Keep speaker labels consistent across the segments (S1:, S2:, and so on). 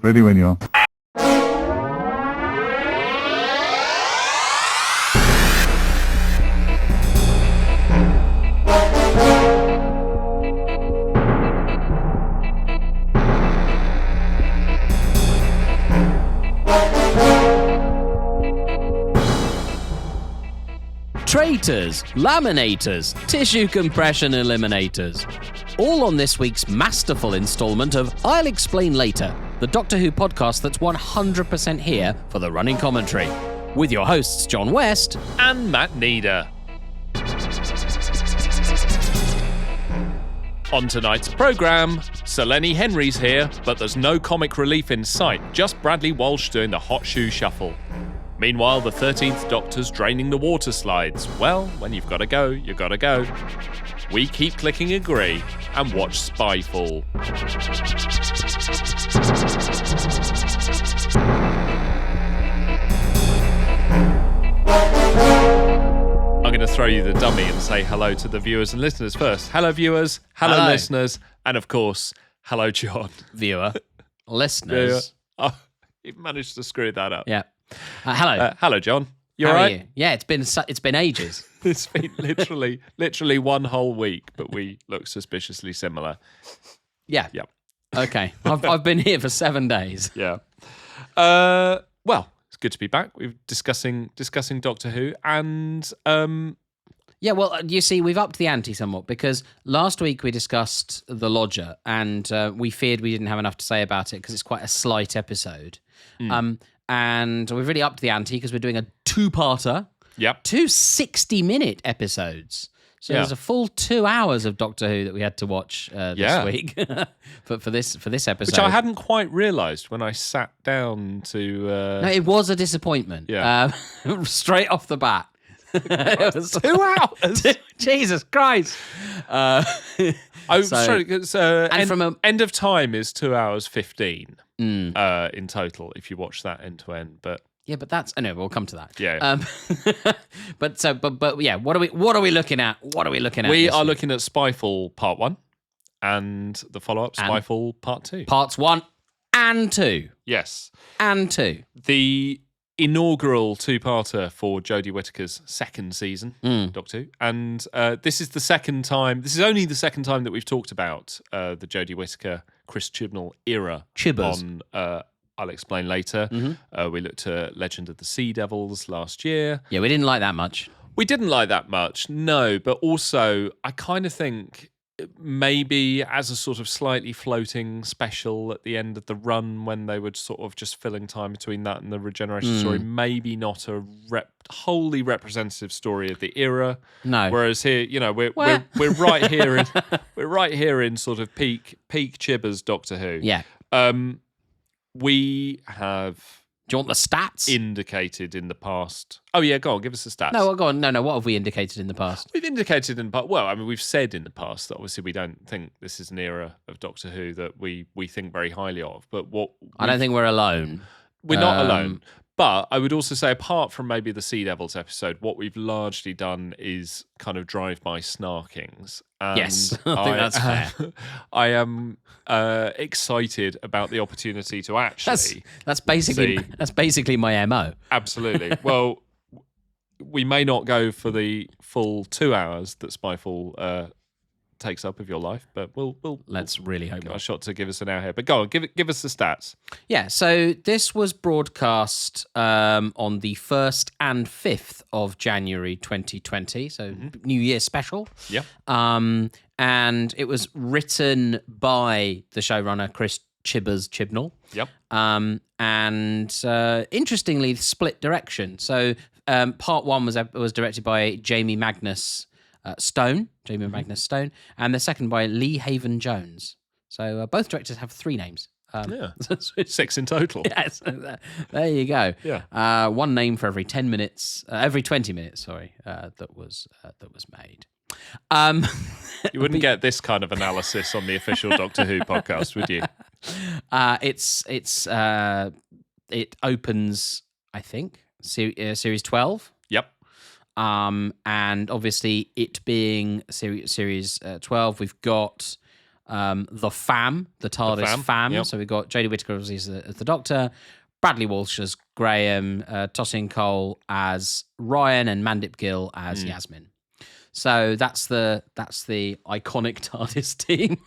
S1: Ready when you are.
S2: Traitors, laminators, tissue compression eliminators. All on this week's masterful instalment of I'll Explain Later, the Doctor Who podcast that's 100% here for the running commentary. With your hosts John West
S3: and Matt Needer. On tonight's programme, Sir Lenny Henry's here, but there's no comic relief in sight, just Bradley Walsh doing the hot shoe shuffle. Meanwhile, the 13th Doctor's draining the water slides. Well, when you've got to go, you've got to go. We keep clicking agree and watch Spyfall. I'm going to throw you the dummy and say hello to the viewers and listeners first. Hello, viewers. Hello. Listeners. And of course, hello, John.
S2: Viewer. Listeners.
S3: Oh, you've managed to screw that up.
S2: Yeah. Hello.
S3: Hello, John. You
S2: How
S3: all
S2: are
S3: right?
S2: you? Yeah, it's been ages.
S3: It's been literally one whole week, but we look suspiciously similar.
S2: Yeah.
S3: Yep.
S2: Okay. I've been here for 7 days.
S3: Yeah. Well, it's good to be back. We're discussing Doctor Who, and
S2: Yeah, well, you see, we've upped the ante somewhat because last week we discussed The Lodger and we feared we didn't have enough to say about it because it's quite a slight episode. And we've really upped the ante because we're doing a two-parter.
S3: Yep.
S2: 2 60-minute episodes. So there's a full 2 hours of Doctor Who that we had to watch this week for this episode.
S3: Which I hadn't quite realised when I sat down to.
S2: No, it was a disappointment.
S3: Yeah.
S2: Straight off the bat. It was
S3: 2 hours.
S2: Jesus Christ!
S3: Sorry. End of time is 2 hours 15 in total if you watch that end to end. But
S2: yeah, but that's anyway. We'll come to that.
S3: Yeah.
S2: But yeah. What are we looking at? What are we looking at?
S3: We are looking at Spyfall Part 1 and the follow-up Spyfall Part 2.
S2: Parts 1 and 2.
S3: Yes.
S2: And 2.
S3: The inaugural two-parter for Jodie Whittaker's second season, Doctor Who. And this is only the second time that we've talked about the Jodie Whittaker, Chris Chibnall era
S2: Chibbers.
S3: on I'll Explain Later. We looked at Legend of the Sea Devils last year.
S2: Yeah, we didn't like that much.
S3: We didn't like that much, no, but also I kind of think maybe as a sort of slightly floating special at the end of the run when they were sort of just filling time between that and the regeneration story, maybe not a wholly representative story of the era.
S2: No.
S3: Whereas here, we're right here we're right here in sort of peak Chibbers Doctor Who.
S2: Yeah.
S3: We have.
S2: Do you want the stats?
S3: Indicated in the past. Oh yeah, go on, give us the stats.
S2: No, go on. No. What have we indicated in the past?
S3: We've indicated in the past. Well, I mean, we've said in the past that obviously we don't think this is an era of Doctor Who that we think very highly of. But
S2: I don't think we're alone.
S3: We're not alone. But I would also say, apart from maybe the Sea Devils episode, what we've largely done is kind of drive-by snarkings. And
S2: yes, I think that's fair.
S3: I am excited about the opportunity to actually.
S2: That's basically my MO.
S3: Absolutely. Well, we may not go for the full 2 hours that Spyfall takes up of your life, but we'll
S2: let's really hope
S3: a shot to give us an hour here. But go on, give us the stats.
S2: Yeah, so this was broadcast on the 1st and 5th of January 2020, so New Year special.
S3: Yeah.
S2: And it was written by the showrunner Chris Chibnall.
S3: Yep.
S2: And interestingly, split direction. So part 1 was directed by Jamie Magnus Stone, and the second by Lee Haven Jones. So both directors have 3 names.
S3: Yeah, 6 in total.
S2: Yes, there you go.
S3: Yeah,
S2: one name for every 10 minutes, every 20 minutes. Sorry, that was made.
S3: You wouldn't get this kind of analysis on the official Doctor Who podcast, would you?
S2: It opens, I think, series 12.
S3: Yep.
S2: And obviously, it being series 12, we've got the fam, the TARDIS fam.
S3: Yep.
S2: So we've got Jodie Whittaker as the Doctor, Bradley Walsh as Graham, Tosin Cole as Ryan, and Mandip Gill as Yasmin. So that's the iconic TARDIS team.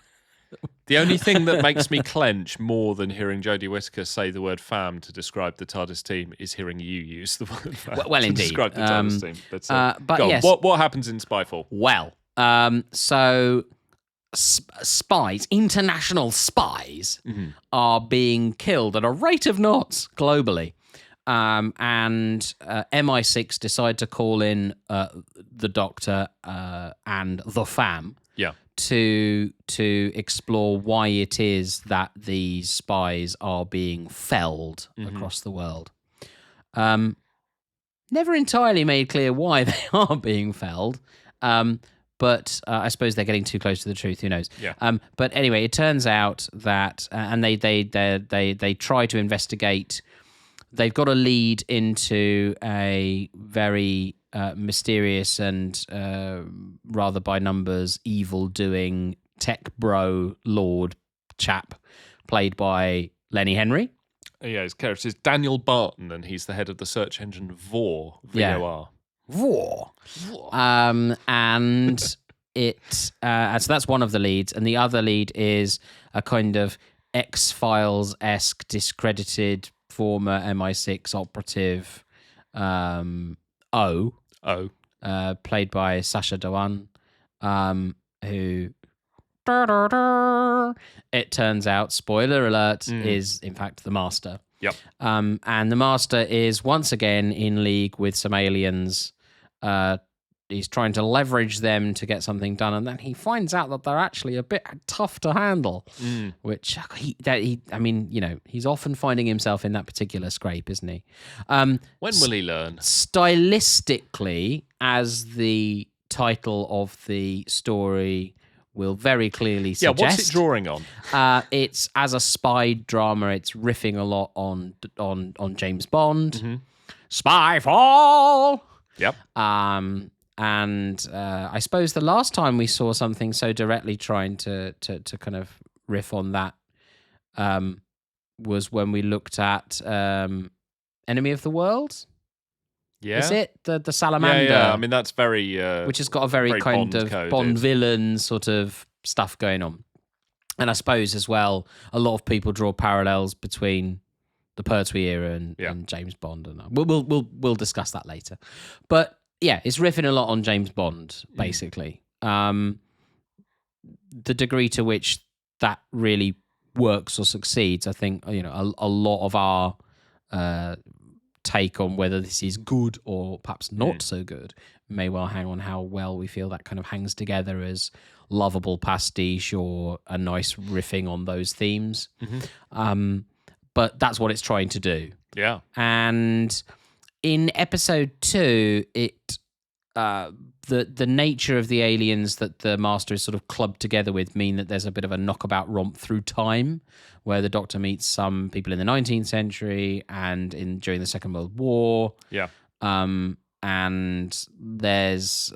S3: The only thing that makes me clench more than hearing Jodie Whittaker say the word fam to describe the TARDIS team is hearing you use the word fam
S2: well
S3: to
S2: indeed.
S3: describe the TARDIS team.
S2: But
S3: go on.
S2: yes.
S3: What happens in Spyfall?
S2: Well, so spies, international spies, are being killed at a rate of knots globally. And MI6 decide to call in the Doctor and the fam to explore why it is that these spies are being felled across the world. Never entirely made clear why they are being felled, but I suppose they're getting too close to the truth. Who knows?
S3: Yeah.
S2: But anyway, it turns out that, and they try to investigate. They've got a lead into a very mysterious and rather by numbers evil-doing tech bro lord chap played by Lenny Henry.
S3: Yeah, his character is Daniel Barton, and he's the head of the search engine VOR. VOR.
S2: VOR. And it so that's one of the leads, and the other lead is a kind of X-Files-esque discredited former MI6 operative, played by Sacha Dhawan, who, it turns out, spoiler alert, is in fact the Master.
S3: Yep.
S2: And the Master is once again in league with some aliens. He's trying to leverage them to get something done, and then he finds out that they're actually a bit tough to handle. Which he's often finding himself in that particular scrape, isn't he?
S3: When will he learn?
S2: Stylistically, as the title of the story will very clearly suggest.
S3: Yeah, what's it drawing on?
S2: It's as a spy drama. It's riffing a lot on James Bond, Spyfall.
S3: Yep.
S2: And I suppose the last time we saw something so directly trying to kind of riff on that was when we looked at Enemy of the World.
S3: Yeah.
S2: Is it? The Salamander?
S3: Yeah. I mean, that's very...
S2: which has got a very kind of Bond villain sort of stuff going on. And I suppose as well, a lot of people draw parallels between the Pertwee era and James Bond. And we'll discuss that later. But yeah, it's riffing a lot on James Bond, basically. The degree to which that really works or succeeds, I think, a lot of our take on whether this is good or perhaps not so good may well hang on how well we feel that kind of hangs together as lovable pastiche or a nice riffing on those themes. But that's what it's trying to do.
S3: Yeah.
S2: And in episode 2, the nature of the aliens that the Master is sort of clubbed together with mean that there's a bit of a knockabout romp through time, where the Doctor meets some people in the 19th century and during the Second World War.
S3: Yeah.
S2: And there's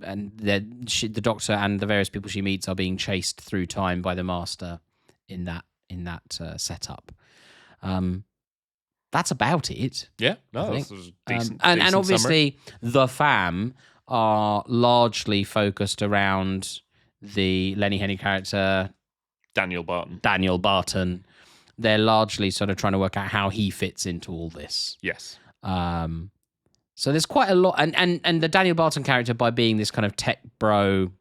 S2: the Doctor and the various people she meets are being chased through time by the Master in that setup. That's about it.
S3: Yeah, no, that's decent.
S2: And obviously,
S3: summary.
S2: the fam are largely focused around the Lenny Henry character,
S3: Daniel Barton.
S2: They're largely sort of trying to work out how he fits into all this.
S3: Yes.
S2: So there's quite a lot, and the Daniel Barton character, by being this kind of tech bro,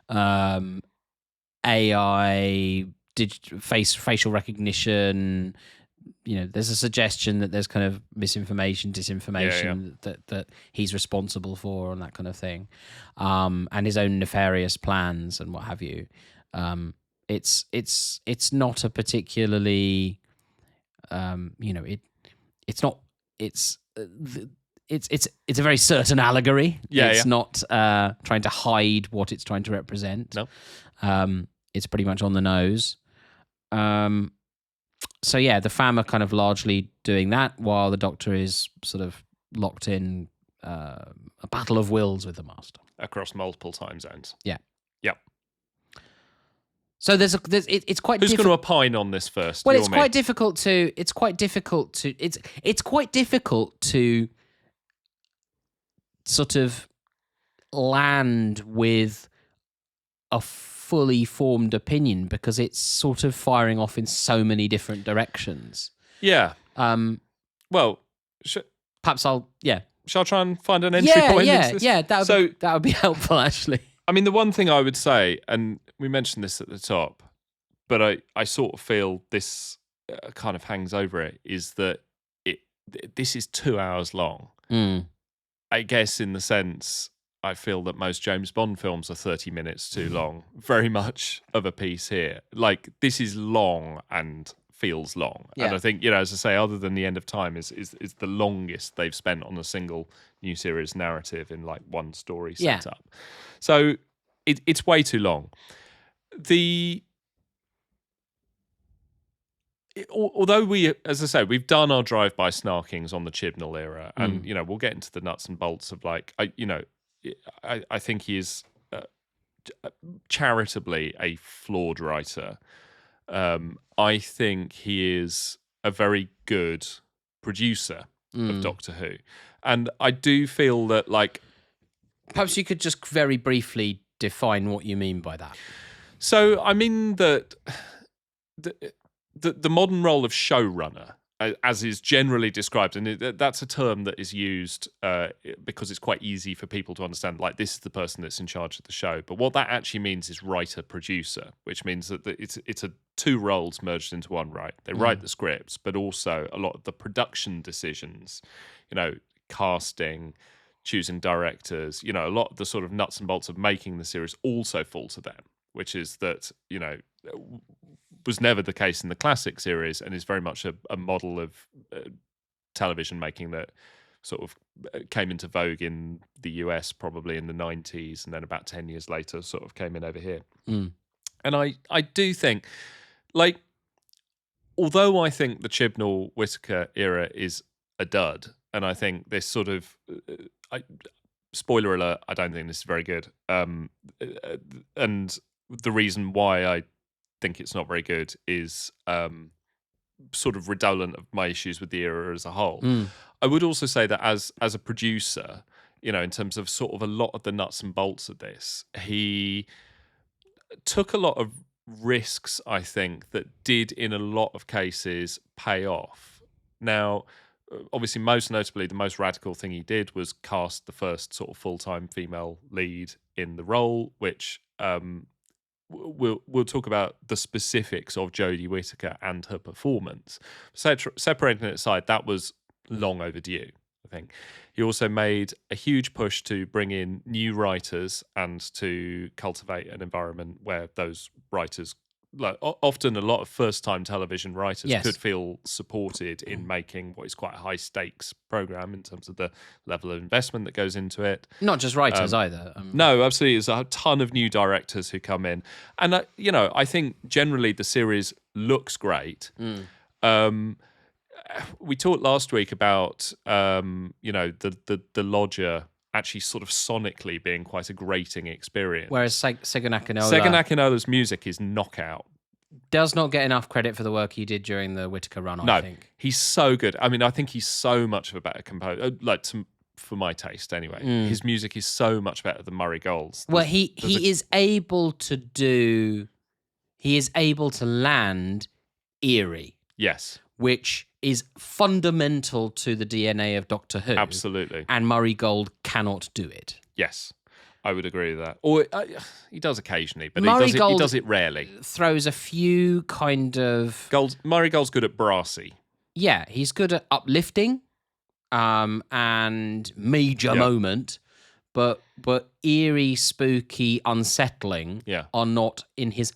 S2: AI, facial recognition. There's a suggestion that there's kind of misinformation, disinformation that he's responsible for and that kind of thing, and his own nefarious plans and what have you. It's not a particularly, it's a very certain allegory. It's not trying to hide what it's trying to represent.
S3: No,
S2: it's pretty much on the nose. So yeah, the fam are kind of largely doing that while the Doctor is sort of locked in a battle of wills with the Master.
S3: Across multiple time zones.
S2: Yeah.
S3: Yep.
S2: So it's quite.
S3: Who's going to opine on this first?
S2: Well,
S3: You
S2: it's
S3: or me?
S2: quite difficult to. It's quite difficult to sort of land with a fully formed opinion because it's sort of firing off in so many different directions.
S3: Yeah.
S2: Um,
S3: Well,
S2: perhaps I'll. Yeah.
S3: shall I try and find an entry point? into this?
S2: That would be helpful actually.
S3: I mean, the one thing I would say, and we mentioned this at the top, but I sort of feel this kind of hangs over it, is that this is 2 hours long. I guess in the sense, I feel that most James Bond films are 30 minutes too long. Very much of a piece here. Like, this is long and feels long.
S2: Yeah.
S3: And I think, as I say, other than The End of Time is the longest they've spent on a single new series narrative in like one story setup. Yeah. So it's way too long. Although we, as I say, we've done our drive-by snarkings on the Chibnall era, and we'll get into the nuts and bolts of like, I think he is charitably a flawed writer. I think he is a very good producer of Doctor Who, and I do feel that like.
S2: Perhaps you could just very briefly define what you mean by that.
S3: So I mean that the modern role of showrunner, as is generally described, and that's a term that is used because it's quite easy for people to understand, like this is the person that's in charge of the show. But what that actually means is writer-producer, which means that it's two roles merged into one, right? They write the scripts, but also a lot of the production decisions, casting, choosing directors, a lot of the sort of nuts and bolts of making the series also fall to them, which is that, was never the case in the classic series and is very much a model of television making that sort of came into vogue in the US probably in the 90s, and then about 10 years later sort of came in over here. And I do think, like, although I think the Chibnall-Whittaker era is a dud, and I think this sort of... spoiler alert, I don't think this is very good. And the reason why I think it's not very good is sort of redolent of my issues with the era as a whole. I would also say that as a producer, in terms of sort of a lot of the nuts and bolts of this, he took a lot of risks, I think, that did in a lot of cases pay off. Now, obviously, most notably, the most radical thing he did was cast the first sort of full-time female lead in the role, which we'll talk about the specifics of Jodie Whittaker and her performance. Separating it aside, that was long overdue, I think. He also made a huge push to bring in new writers and to cultivate an environment where those writers, like often a lot of first-time television writers, could feel supported in making what is quite a high-stakes program in terms of the level of investment that goes into it.
S2: Not just writers either.
S3: No, absolutely. There's a ton of new directors who come in. And, I think generally the series looks great. We talked last week about, the Lodger actually sort of sonically being quite a grating experience.
S2: Whereas Segun Akinola...
S3: Segun Akinola's music is knockout.
S2: Does not get enough credit for the work he did during the Whittaker run, I think.
S3: He's so good. I mean, I think he's so much of a better composer, for my taste anyway. His music is so much better than Murray Gold's.
S2: Well, he is able to land eerie.
S3: Yes.
S2: Which is fundamental to the DNA of Doctor Who.
S3: Absolutely.
S2: And Murray Gold cannot do it.
S3: Yes, I would agree with that. Or he does occasionally, but
S2: Murray
S3: he does it rarely.
S2: Throws a few kind of...
S3: Murray Gold's good at brassy.
S2: Yeah, he's good at uplifting and major moment, but eerie, spooky, unsettling are not in his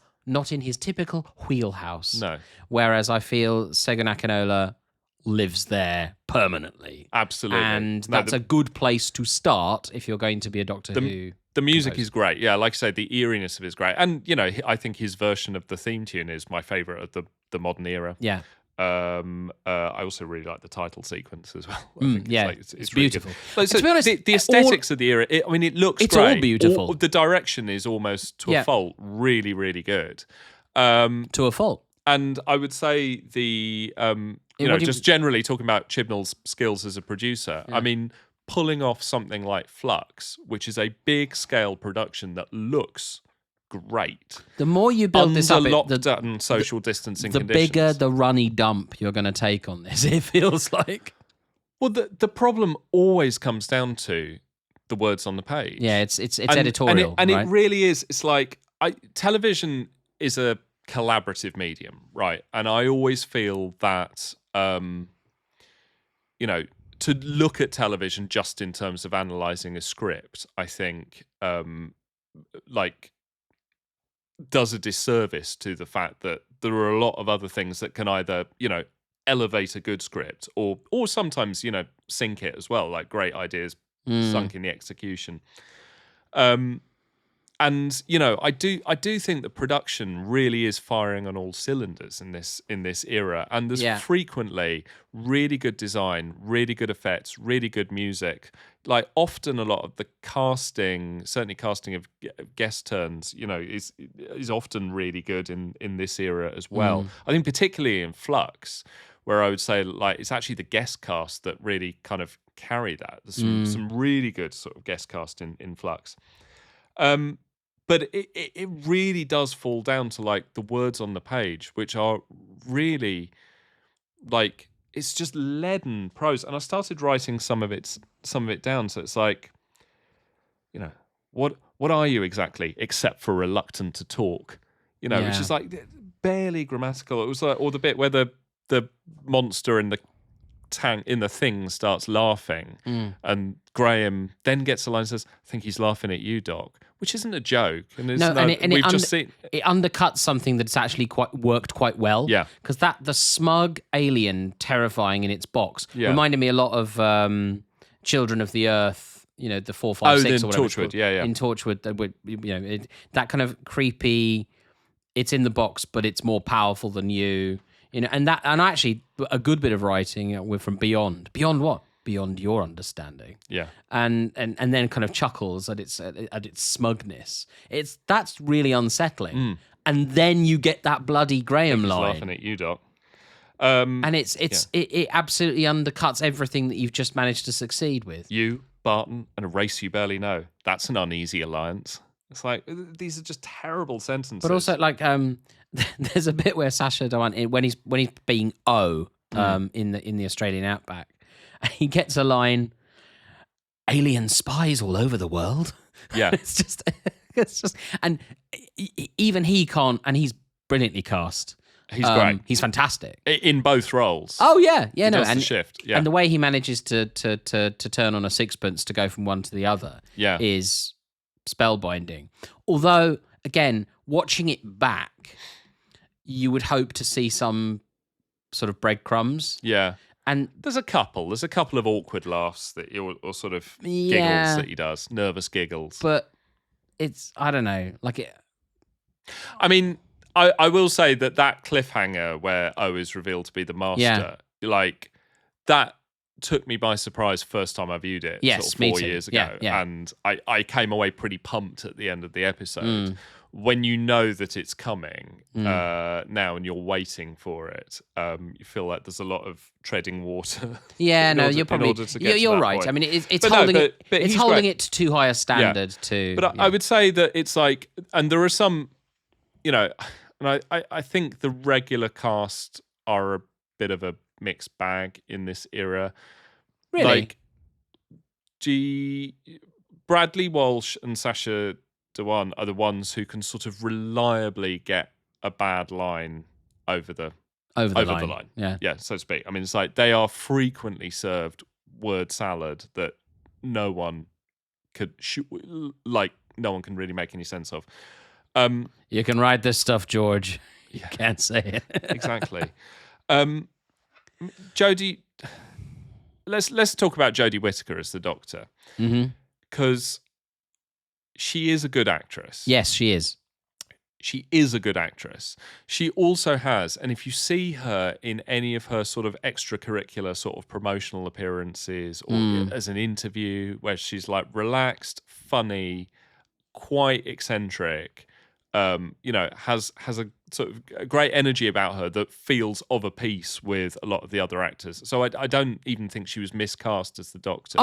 S2: typical wheelhouse.
S3: No.
S2: Whereas I feel Segun Akinola lives there permanently.
S3: Absolutely.
S2: And that's a good place to start if you're going to be a Doctor Who.
S3: The music is great. Yeah, like I say, the eeriness of it is great. And, I think his version of the theme tune is my favourite of the modern era.
S2: Yeah.
S3: I also really like the title sequence as well.
S2: It's beautiful.
S3: Really to be honest, the aesthetics of the era, it looks
S2: it's
S3: great.
S2: All beautiful.
S3: The direction is almost to a fault really, really good.
S2: To a fault.
S3: And I would say just generally talking about Chibnall's skills as a producer, I mean, pulling off something like Flux, which is a big scale production that looks great.
S2: The more you build this up,
S3: lockdown social distancing
S2: the
S3: conditions.
S2: bigger the runny dump you're going to take on this, it feels like.
S3: Well, the problem always comes down to the words on the page.
S2: Yeah, it's editorial.
S3: And
S2: right?
S3: it really is. It's like television is a collaborative medium, right? And I always feel that, to look at television just in terms of analysing a script, I think, does a disservice to the fact that there are a lot of other things that can either, elevate a good script or sometimes, sink it as well, like great ideas sunk in the execution. And I do think that production really is firing on all cylinders in this era, and there's frequently really good design, really good effects, really good music. Like often, a lot of the casting, certainly casting of guest turns, is often really good in this era as well. I think particularly in Flux, where I would say like it's actually the guest cast that really kind of carry that. There's some really good sort of guest cast in Flux. But it really does fall down to like the words on the page, which are really like it's just leaden prose. And I started writing some of it down. So it's like, what are you exactly except for reluctant to talk? Which is like barely grammatical. It was like, or the bit where the monster in the tank in the thing starts laughing, and Graham then gets a line and says, "I think he's laughing at you, Doc," which isn't a joke. And it's
S2: it undercuts something that's actually worked quite well.
S3: Yeah,
S2: because the smug alien terrifying in its box reminded me a lot of Children of the Earth. The 4, 5, 6 or whatever.
S3: Torchwood, yeah.
S2: In Torchwood, that kind of creepy. It's in the box, but it's more powerful than you. And actually a good bit of writing from Beyond. Beyond what? Beyond your understanding.
S3: Yeah.
S2: And then kind of chuckles at its smugness. That's really unsettling. And then you get that bloody Graham line.
S3: He's laughing at you, Doc.
S2: And it absolutely undercuts everything that you've just managed to succeed with.
S3: You, Barton, and a race you barely know. That's an uneasy alliance. It's like these are just terrible sentences.
S2: But also like there's a bit where Sacha Dhawan, when he's being in the Australian outback, he gets a line, "Alien spies all over the world."
S3: Yeah,
S2: it's just, and even he can't, and he's brilliantly cast.
S3: He's great.
S2: He's fantastic
S3: in both roles.
S2: Oh yeah, he does
S3: the shift. Yeah,
S2: and the way he manages to turn on a sixpence to go from one to the other, is spellbinding. Although, again, watching it back, you would hope to see some sort of breadcrumbs.
S3: Yeah.
S2: And
S3: there's a couple of awkward laughs or sort of giggles that he does, nervous giggles.
S2: But it's, I don't know, like it.
S3: I mean, I will say that cliffhanger where O is revealed to be the master, like that took me by surprise first time I viewed it,
S2: yes,
S3: sort of 4 years ago.
S2: Yeah.
S3: And I came away pretty pumped at the end of the episode. When you know that it's coming now and you're waiting for it, you feel like there's a lot of treading water.
S2: Yeah,
S3: you're
S2: right.
S3: Point.
S2: I mean, it's holding it to too high a standard too.
S3: But I would say that it's like, and there are some, and I think the regular cast are a bit of a mixed bag in this era.
S2: Really?
S3: Like, Bradley Walsh and Sacha Dhawan are the ones who can sort of reliably get a bad line over the line. Yeah, so to speak. I mean, it's like they are frequently served word salad that no one can really make any sense of.
S2: You can write this stuff, George. You can't say it.
S3: Exactly. Jodie, let's talk about Jodie Whittaker as the Doctor, because she is a good actress.
S2: Yes, she is.
S3: She is a good actress. She also has, and if you see her in any of her sort of extracurricular sort of promotional appearances or as an interview where she's like relaxed, funny, quite eccentric, has a sort of a great energy about her that feels of a piece with a lot of the other actors. So I don't even think she was miscast as the Doctor.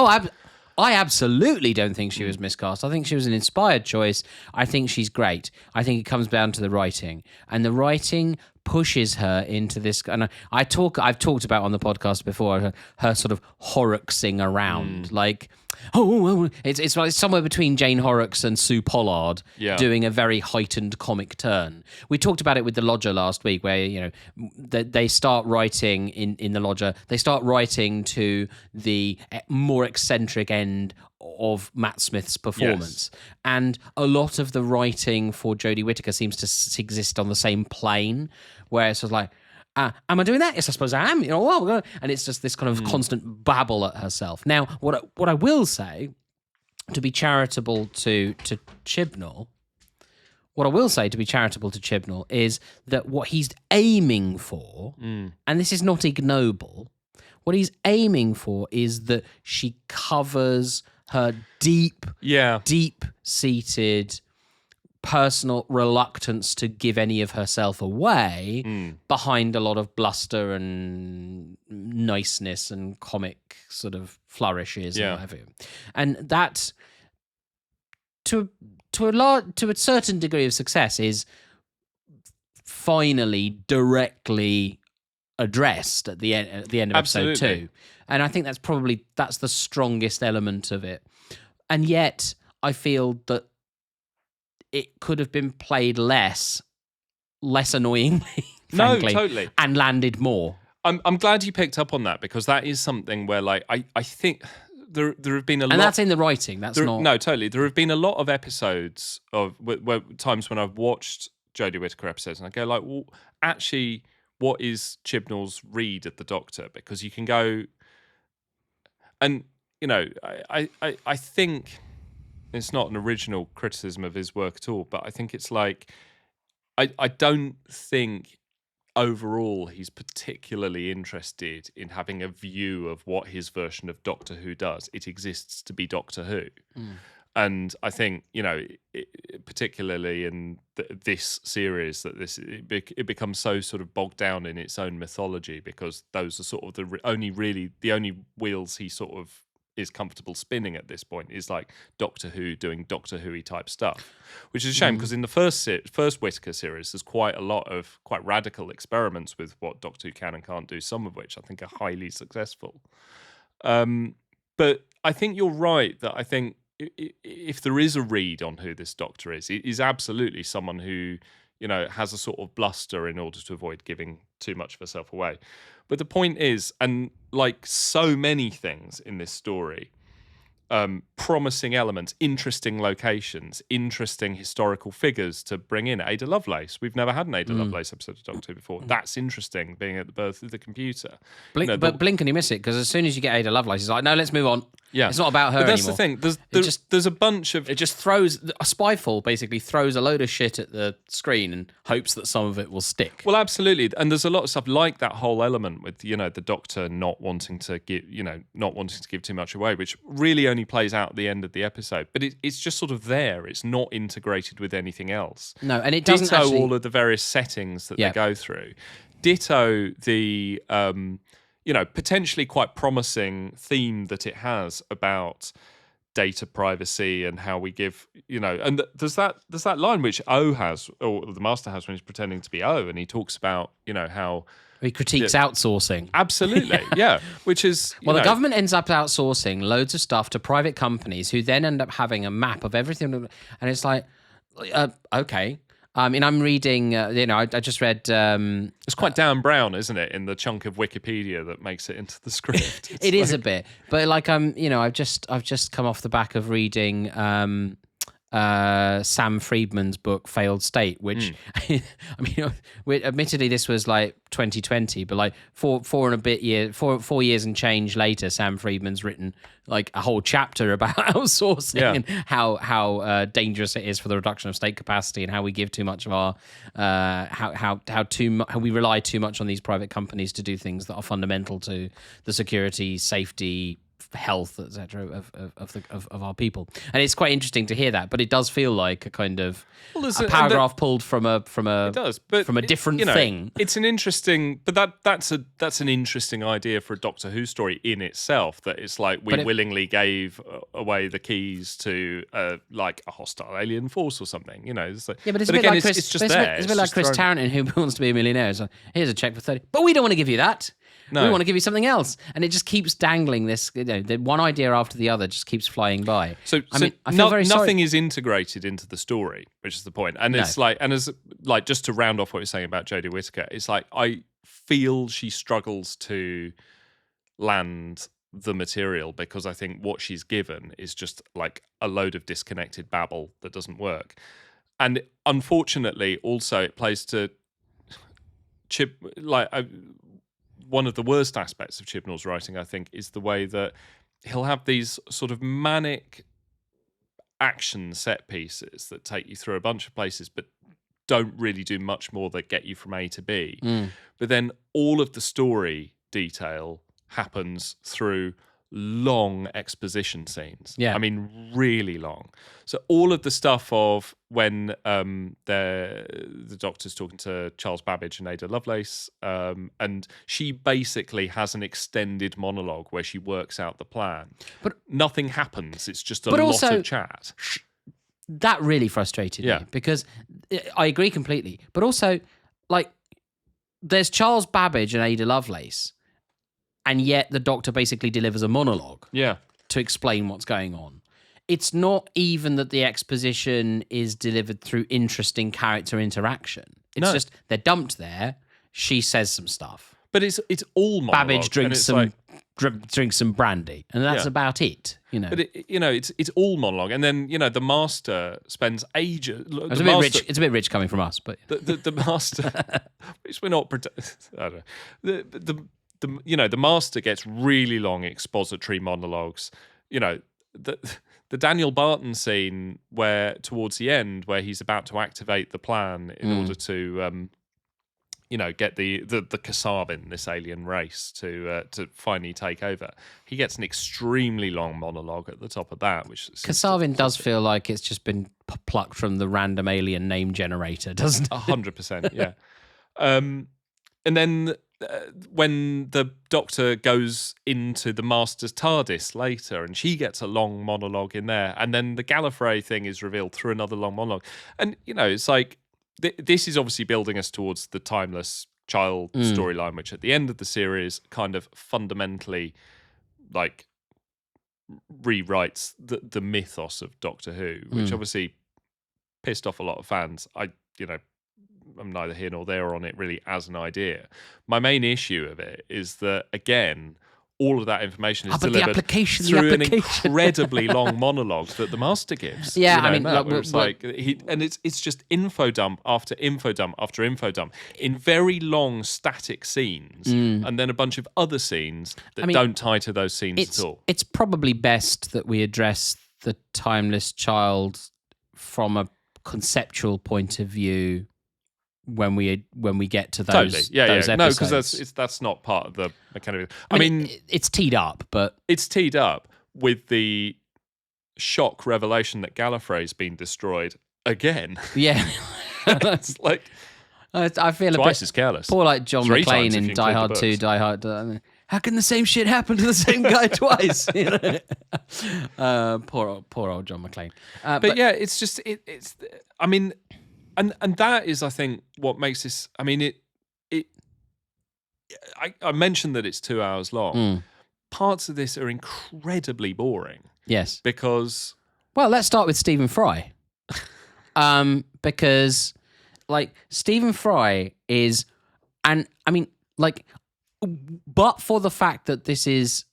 S2: I absolutely don't think she was miscast. I think she was an inspired choice. I think she's great. I think it comes down to the writing, and the writing pushes her into this. And I've talked about on the podcast before her sort of Horrocksing around, like it's like somewhere between Jane Horrocks and Sue Pollard, doing a very heightened comic turn. We talked about it with the Lodger last week, where they start writing in the Lodger. They start writing to the more eccentric end of Matt Smith's performance, and a lot of the writing for Jodie Whittaker seems to exist on the same plane, where it's sort of like, am I doing that? Yes, I suppose I am. And it's just this kind of constant babble at herself. Now, what I will say, to be charitable to Chibnall, is that what he's aiming for, and this is not ignoble, what he's aiming for is that she covers her deep-seated personal reluctance to give any of herself away behind a lot of bluster and niceness and comic sort of flourishes and whatever. And that, to a certain degree of success, is finally directly addressed at the end of episode 2. And I think that's the strongest element of it. And yet I feel that it could have been played less annoyingly, frankly,
S3: no, totally,
S2: and landed more.
S3: I'm glad you picked up on that, because that is something where, like, I think there have been a lot,
S2: and that's in the writing. No,
S3: totally. There have been a lot of episodes of times when I've watched Jodie Whittaker episodes, and I go like, well, actually, what is Chibnall's read of the Doctor? Because you can go, and I think. It's not an original criticism of his work at all, but I think it's like, I don't think overall he's particularly interested in having a view of what his version of Doctor Who does. It exists to be Doctor Who. And I think, particularly in this series, that it becomes so sort of bogged down in its own mythology, because those are sort of the only wheels he sort of is comfortable spinning at this point is like Doctor Who doing Doctor Who-y type stuff, which is a shame, because in the first Whittaker series there's quite a lot of quite radical experiments with what Doctor Who can and can't do, some of which I think are highly successful. But I think you're right that I think if there is a read on who this Doctor is, it is absolutely someone who has a sort of bluster in order to avoid giving too much of herself away. But the point is, and like so many things in this story, promising elements, interesting locations, interesting historical figures to bring in. Ada Lovelace. We've never had an Ada Lovelace episode of Doctor Who before. That's interesting, being at the birth of the computer.
S2: But blink and you miss it, because as soon as you get Ada Lovelace, it's like, no, let's move on. Yeah, it's not about her
S3: anymore. But that's
S2: anymore.
S3: the thing. There's a bunch of...
S2: It just throws... A Spyfall basically throws a load of shit at the screen and hopes that some of it will stick.
S3: Well, absolutely. And there's a lot of stuff like that whole element with, the Doctor not wanting to give too much away, which really only plays out at the end of the episode. But it's just sort of there. It's not integrated with anything else.
S2: No, and it doesn't
S3: Ditto all of the various settings that they go through. Ditto the... potentially quite promising theme that it has about data privacy and how we give, and there's that line which O has, or the Master has, when he's pretending to be O, and he talks about, how
S2: he critiques outsourcing.
S3: Absolutely, yeah. Which is
S2: the government ends up outsourcing loads of stuff to private companies who then end up having a map of everything, and it's like, okay. I'm reading, I just read...
S3: it's quite Dan Brown, isn't it, in the chunk of Wikipedia that makes it into the script?
S2: It is a bit. But I've just come off the back of reading Sam Friedman's book, Failed State, which, admittedly this was like 2020, but like 4 years and change later, Sam Friedman's written like a whole chapter about outsourcing and how dangerous it is for the reduction of state capacity, and how we give too much of our how we rely too much on these private companies to do things that are fundamental to the security, safety, health, etc., of our people. And it's quite interesting to hear that, but it does feel like a kind of a paragraph pulled from a different thing.
S3: It's an interesting, but that's an interesting idea for a Doctor Who story in itself. That it's like we willingly gave away the keys to like a hostile alien force or something. It's like,
S2: but it's a bit like Chris. It's a bit like Chris Tarrant, who wants to be a millionaire. It's like, here's a check for 30, but we don't want to give you that. No. We want to give you something else, and it just keeps dangling this. The one idea after the other just keeps flying by.
S3: I feel very sorry. Nothing is integrated into the story, which is the point. And it's like, and as like just to round off what you're saying about Jodie Whittaker, it's like I feel she struggles to land the material because I think what she's given is just like a load of disconnected babble that doesn't work, and unfortunately, also it plays to one of the worst aspects of Chibnall's writing, I think, is the way that he'll have these sort of manic action set pieces that take you through a bunch of places, but don't really do much more that get you from A to B. But then all of the story detail happens through long exposition scenes.
S2: Yeah.
S3: I mean, really long. So all of the stuff of when the Doctor's talking to Charles Babbage and Ada Lovelace, and she basically has an extended monologue where she works out the plan. But nothing happens. It's just a lot of chat.
S2: That really frustrated me because I agree completely. But also, like, there's Charles Babbage and Ada Lovelace, and yet the Doctor basically delivers a monologue to explain what's going on. It's not even that the exposition is delivered through interesting character interaction. It's just they're dumped there. She says some stuff.
S3: But it's all monologue.
S2: Babbage drinks some brandy, and that's about it.
S3: But it's all monologue, and then the Master spends ages.
S2: It's a bit rich coming from us, but
S3: the Master, which we're not. I don't know. The Master gets really long expository monologues. The Daniel Barton scene where towards the end where he's about to activate the plan in order to get the Kasabin, this alien race, to finally take over. He gets an extremely long monologue at the top of that, which
S2: Kasabin does feel like it's just been plucked from the random alien name generator, doesn't it?
S3: 100%, yeah. And then when the Doctor goes into the Master's TARDIS later, and she gets a long monologue in there, and then the Gallifrey thing is revealed through another long monologue, and it's like this is obviously building us towards the timeless child storyline, which at the end of the series kind of fundamentally like rewrites the mythos of Doctor Who, which obviously pissed off a lot of fans. I'm neither here nor there on it really as an idea. My main issue of it is that, again, all of that information is delivered through an incredibly long monologue that the Master gives.
S2: Yeah,
S3: it's just info dump after info dump after info dump in very long static scenes, and then a bunch of other scenes that don't tie to those scenes at all.
S2: It's probably best that we address the timeless child from a conceptual point of view when we get to those episodes.
S3: No, because that's not part of the mechanic. I mean,
S2: it's teed up, but
S3: it's teed up with the shock revelation that Gallifrey's been destroyed again.
S2: Yeah,
S3: it's like
S2: I feel
S3: twice as careless.
S2: Poor like John McClane in Die Hard 2, Die Hard. How can the same shit happen to the same guy twice? Poor old John McClane.
S3: But yeah, it's just it's. I mean. And that is, I think, what makes this. I mean, I mentioned that it's 2 hours long. Parts of this are incredibly boring.
S2: Yes,
S3: because
S2: let's start with Stephen Fry, because like Stephen Fry is, and I mean, like, but for the fact that this is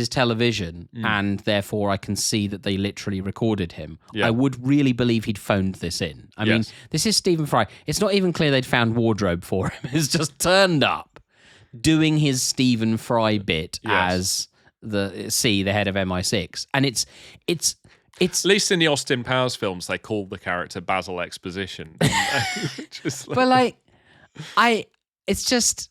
S2: television, and therefore I can see that they literally recorded him, I would really believe he'd phoned this in. I mean, this is Stephen Fry. It's not even clear they'd found wardrobe for him. It's just turned up doing his Stephen Fry bit as the head of MI6, and it's at
S3: least in the Austin Powers films they call the character Basil Exposition.
S2: It's just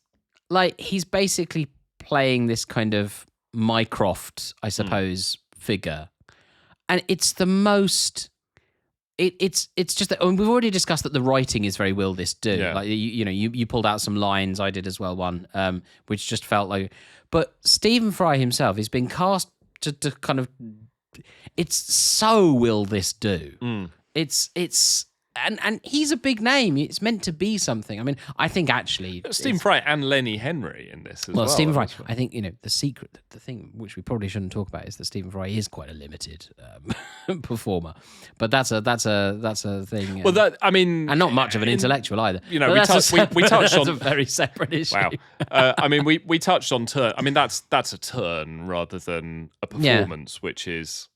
S2: like he's basically playing this kind of Mycroft, I suppose, figure, and it's the most. It's just that, we've already discussed that the writing is very will this do.
S3: Yeah.
S2: Like you pulled out some lines, I did as well, one which just felt like. But Stephen Fry himself has been cast to kind of. It's so will this do. It's and he's a big name. It's meant to be something. I mean, I think actually
S3: Stephen Fry and Lenny Henry in this as well.
S2: Well, Stephen Fry. I think the secret, the thing which we probably shouldn't talk about is that Stephen Fry is quite a limited performer, but that's a thing.
S3: Well, and
S2: not much of an intellectual either.
S3: We touched on
S2: a very separate issue.
S3: Wow. I mean, we touched on turn. I mean, that's a turn rather than a performance, which is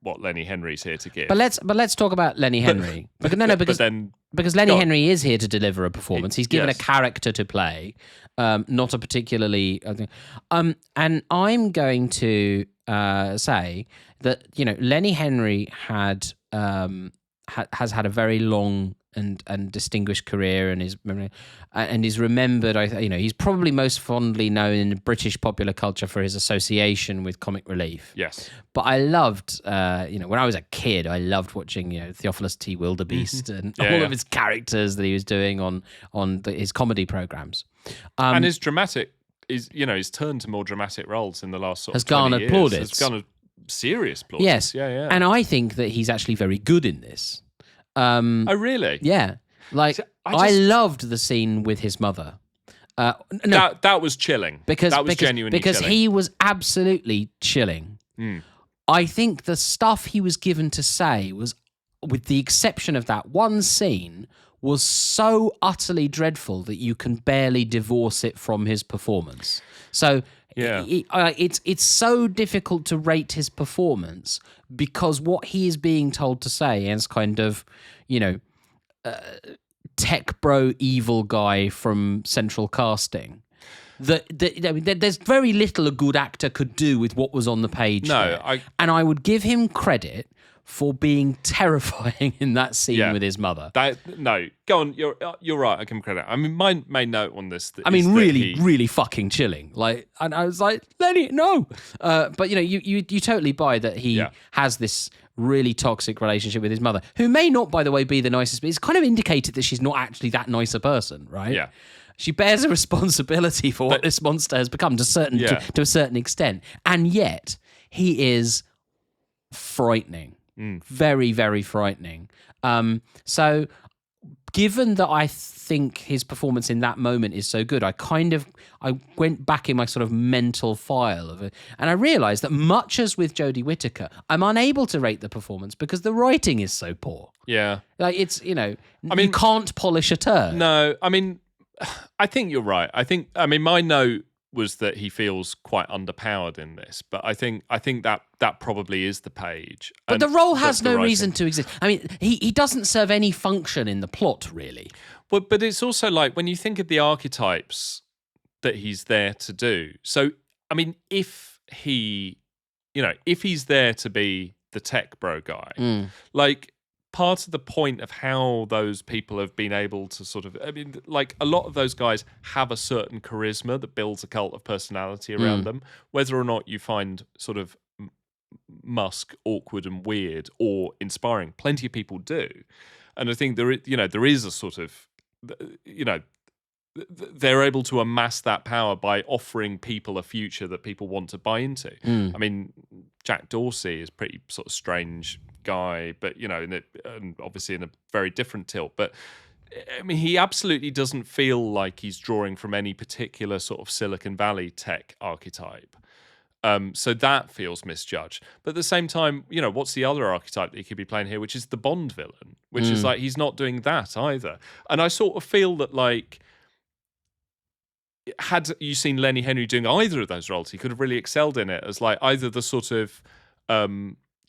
S3: what Lenny Henry's here to give.
S2: But let's talk about Lenny Henry. Because Lenny Henry is here to deliver a performance. He's given a character to play, not a particularly. And I'm going to say that Lenny Henry has had a very long and distinguished career, and is remembered. He's probably most fondly known in British popular culture for his association with comic relief.
S3: Yes,
S2: but I loved, when I was a kid, I loved watching Theophilus T. Wildebeest and all of his characters that he was doing on his comedy programs,
S3: and his dramatic his turn to more dramatic roles in the last sort of 20
S2: garnered
S3: years
S2: plaudits.
S3: Has garnered serious plaudits.
S2: Yes, and I think that he's actually very good in this. Oh,
S3: really?
S2: Yeah. Like, I loved the scene with his mother.
S3: That was chilling. That was genuinely
S2: because
S3: chilling.
S2: He was absolutely chilling. I think the stuff he was given to say was, with the exception of that one scene, was so utterly dreadful that you can barely divorce it from his performance. So it's so difficult to rate his performance because what he is being told to say is kind of, tech bro evil guy from Central Casting. There's very little a good actor could do with what was on the page. And I would give him credit for being terrifying in that scene with his mother.
S3: Go on. You're right. I give him credit. I mean, my main note on this.
S2: Really fucking chilling. Like, and I was like, Lenny, no. But you totally buy that he has this really toxic relationship with his mother, who may not, by the way, be the nicest. But it's kind of indicated that she's not actually that nice a person, right?
S3: Yeah.
S2: She bears a responsibility for what this monster has become to a certain extent, and yet he is frightening. Very, very frightening. So given that I think his performance in that moment is so good, I went back in my sort of mental file of it, and I realised that much as with Jodie Whittaker, I'm unable to rate the performance because the writing is so poor.
S3: Yeah.
S2: Like, it's, you can't polish a turd.
S3: No, I mean, I think you're right. My note was that he feels quite underpowered in this, but I think that probably is the page.
S2: But the role has no reason to exist. I mean, he doesn't serve any function in the plot, really.
S3: Well, but it's also like when you think of the archetypes that he's there to do. So, I mean, if he's there to be the tech bro guy, like, part of the point of how those people have been able to sort of, like, a lot of those guys have a certain charisma that builds a cult of personality around them. Whether or not you find sort of Musk awkward and weird or inspiring, plenty of people do. And I think there is a sort of, they're able to amass that power by offering people a future that people want to buy into. I mean, Jack Dorsey is pretty sort of strange guy, but and obviously in a very different tilt. But I mean, he absolutely doesn't feel like he's drawing from any particular sort of Silicon Valley tech archetype. So that feels misjudged. But at the same time, what's the other archetype that he could be playing here, which is the Bond villain, which is like, he's not doing that either. And I sort of feel that, like, had you seen Lenny Henry doing either of those roles, he could have really excelled in it as, like, either the sort of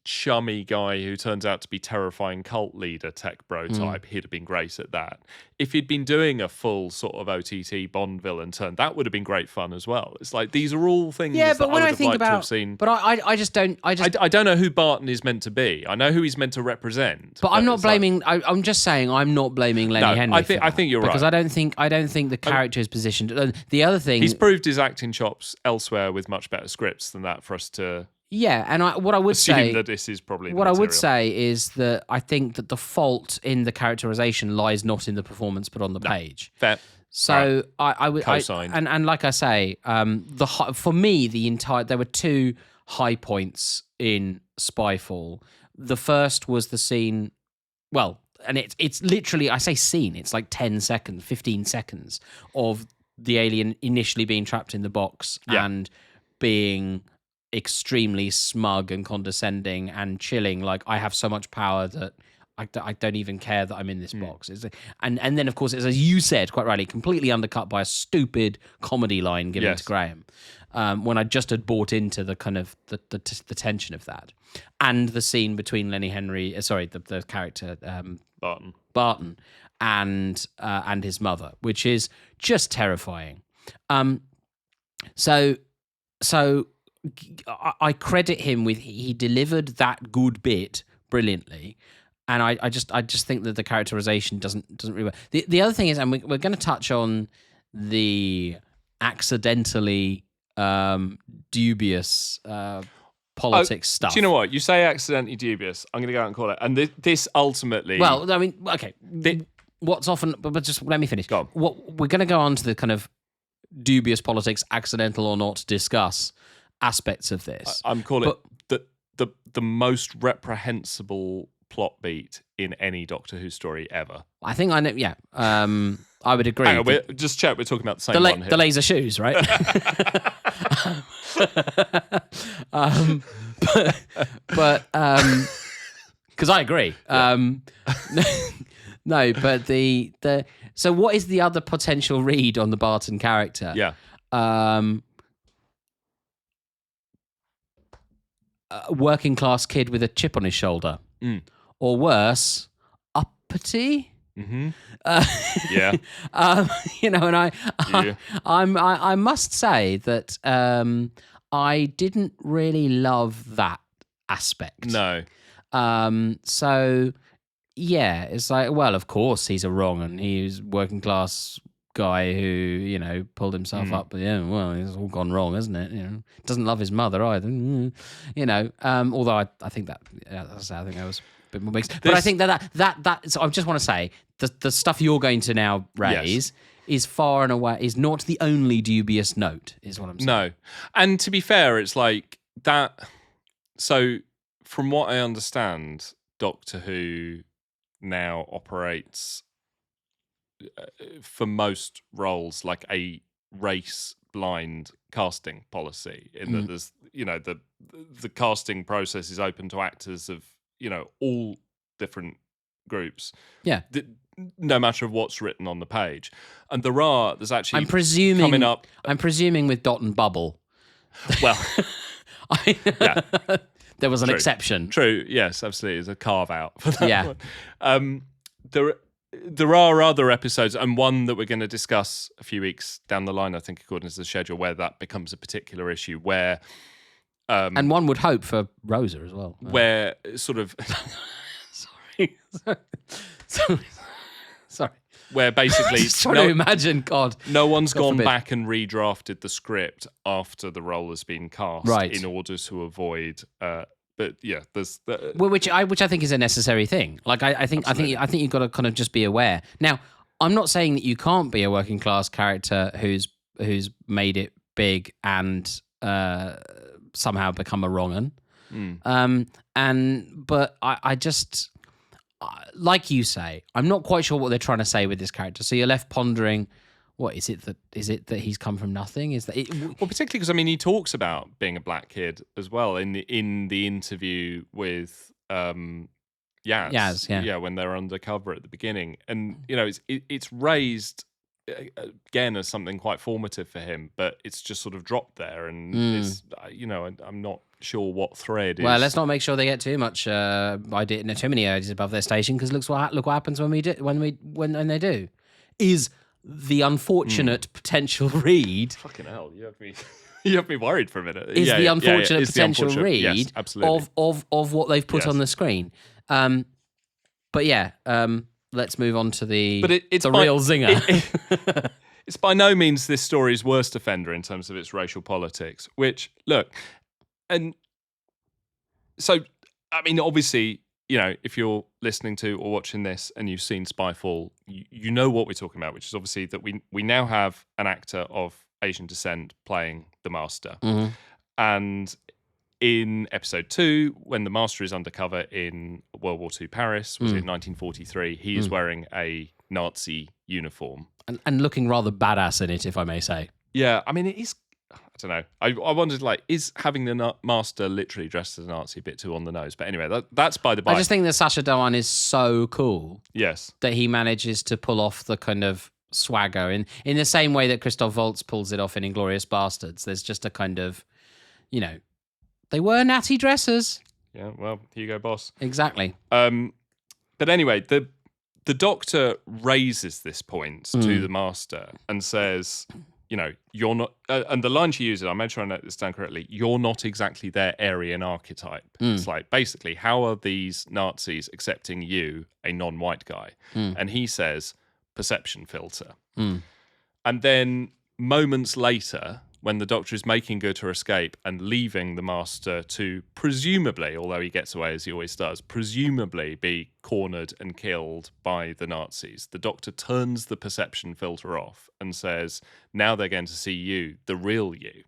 S3: chummy guy who turns out to be terrifying cult leader tech bro type, he'd have been great at that. If he'd been doing a full sort of OTT Bond villain turn, that would have been great fun as well. It's like these are all things
S2: Yeah,
S3: that
S2: but
S3: I
S2: when
S3: would
S2: I
S3: have
S2: think
S3: liked to
S2: about,
S3: have seen.
S2: but I just don't. I
S3: don't know who Barton is meant to be. I know who he's meant to represent.
S2: But I'm not
S3: it's like-
S2: blaming. I'm just saying I'm not blaming Lenny
S3: No,
S2: Henry.
S3: I think you're right.
S2: because I don't think the character is positioned. The other thing,
S3: He's proved his acting chops elsewhere with much better scripts than that for us to
S2: yeah, and what I would
S3: assume
S2: say
S3: that this is probably the
S2: what I would
S3: material.
S2: say is that I think that the fault in the characterization lies not in the performance but on the page.
S3: Fair.
S2: So I would
S3: Co-signed.
S2: and like I say, for me there were two high points in Spyfall. The first was the scene, well, and it's literally, I say scene, it's like 10 seconds, 15 seconds of the alien initially being trapped in the box and being extremely smug and condescending and chilling, like, I have so much power that I don't even care that I'm in this box. And then, of course, it's, as you said, quite rightly, completely undercut by a stupid comedy line given to Graham, when I just had bought into the kind of the tension of that. And the scene between Lenny Henry, the character Barton and his mother, which is just terrifying. So I credit him with, he delivered that good bit brilliantly, and I just think that the characterization doesn't really work. The other thing is, and we're going to touch on the accidentally dubious politics stuff.
S3: Do you know what? You say accidentally dubious. I'm going to go out and call it. And this ultimately...
S2: Well, I mean, okay. What's often... But just let me finish.
S3: Go on.
S2: What we're going to go on to the kind of dubious politics, accidental or not, to discuss aspects of this.
S3: I'm calling it the most reprehensible plot beat in any Doctor Who story ever.
S2: I think I know... Yeah. I would agree.
S3: Hang on, just check we're talking about the same one here.
S2: The laser shoes, right? But because I agree. No, but the so what is the other potential read on the Barton character?
S3: Yeah.
S2: A working class kid with a chip on his shoulder, or worse, uppity.
S3: Mm-hmm. Yeah.
S2: And I must say that I didn't really love that aspect.
S3: No.
S2: So yeah, it's like, well, of course he's a wrong, and he's working class guy who pulled himself up, but well, it's all gone wrong, isn't it? Doesn't love his mother either. Although I think that I think that was a bit more mixed. But I think that so I just want to say the stuff you're going to now raise is far and away is not the only dubious note, is what I'm saying.
S3: No, and to be fair, it's like that. So from what I understand, Doctor Who now operates for most roles like a race blind casting policy, in that there's the casting process is open to actors of all different groups, no matter what's written on the page. And there's actually
S2: I'm presuming
S3: coming up
S2: with Dot and Bubble,
S3: well
S2: there was an exception.
S3: True, yes, absolutely. There's a carve out for that
S2: one.
S3: There are other episodes, and one that we're going to discuss a few weeks down the line, I think, according to the schedule, where that becomes a particular issue, where...
S2: and one would hope for Rosa as well.
S3: Where sort of...
S2: Sorry.
S3: Where basically...
S2: Just trying to imagine, God.
S3: No one's
S2: God
S3: gone
S2: forbid.
S3: back and redrafted the script after the role has been cast,
S2: right,
S3: in order to avoid... but yeah, there's
S2: which I think is a necessary thing. Like I think you've got to kind of just be aware. Now, I'm not saying that you can't be a working class character who's made it big and somehow become a wrong un. But I just, like you say, I'm not quite sure what they're trying to say with this character. So you're left pondering, what is it that he's come from nothing? Is that it?
S3: Well, particularly because he talks about being a black kid as well in the interview with Yaz,
S2: yeah,
S3: when they're undercover at the beginning, and it's raised again as something quite formative for him, but it's just sort of dropped there, and it's I'm not sure what thread.
S2: Well,
S3: is...
S2: let's not make sure they get too much idea, no, too many ideas above their station, because look what happens when they do. Is the unfortunate potential read?
S3: Fucking hell, you have me worried for a minute.
S2: Is the unfortunate potential read
S3: yes, absolutely.
S2: of what they've put on the screen? But yeah, let's move on to the real zinger.
S3: It's by no means this story's worst offender in terms of its racial politics. Which, look, and so I mean, obviously, if you're listening to or watching this and you've seen Spyfall, you know what we're talking about, which is obviously that we now have an actor of Asian descent playing the Master.
S2: Mm-hmm.
S3: And in episode 2, when the Master is undercover in World War II Paris, was it 1943, he is wearing a Nazi uniform.
S2: And looking rather badass in it, if I may say.
S3: Yeah, I mean, it is... I don't know. I wondered, is having the Master literally dressed as a Nazi a bit too on the nose? But anyway, that's by the by.
S2: I just think that Sacha Dhawan is so cool.
S3: Yes.
S2: That he manages to pull off the kind of swagger in the same way that Christoph Waltz pulls it off in Inglourious Bastards. There's just a kind of, they were natty dressers.
S3: Yeah, well, here you go, boss.
S2: Exactly.
S3: But anyway, the Doctor raises this point to the Master and says, you're not, and the line she uses, I'll make sure I note this down correctly, you're not exactly their Aryan archetype. It's like, basically, how are these Nazis accepting you, a non-white guy? And he says, perception filter. And then moments later, when the Doctor is making good her escape and leaving the Master to presumably, although he gets away as he always does, presumably be cornered and killed by the Nazis, the Doctor turns the perception filter off and says, now they're going to see you, the real you,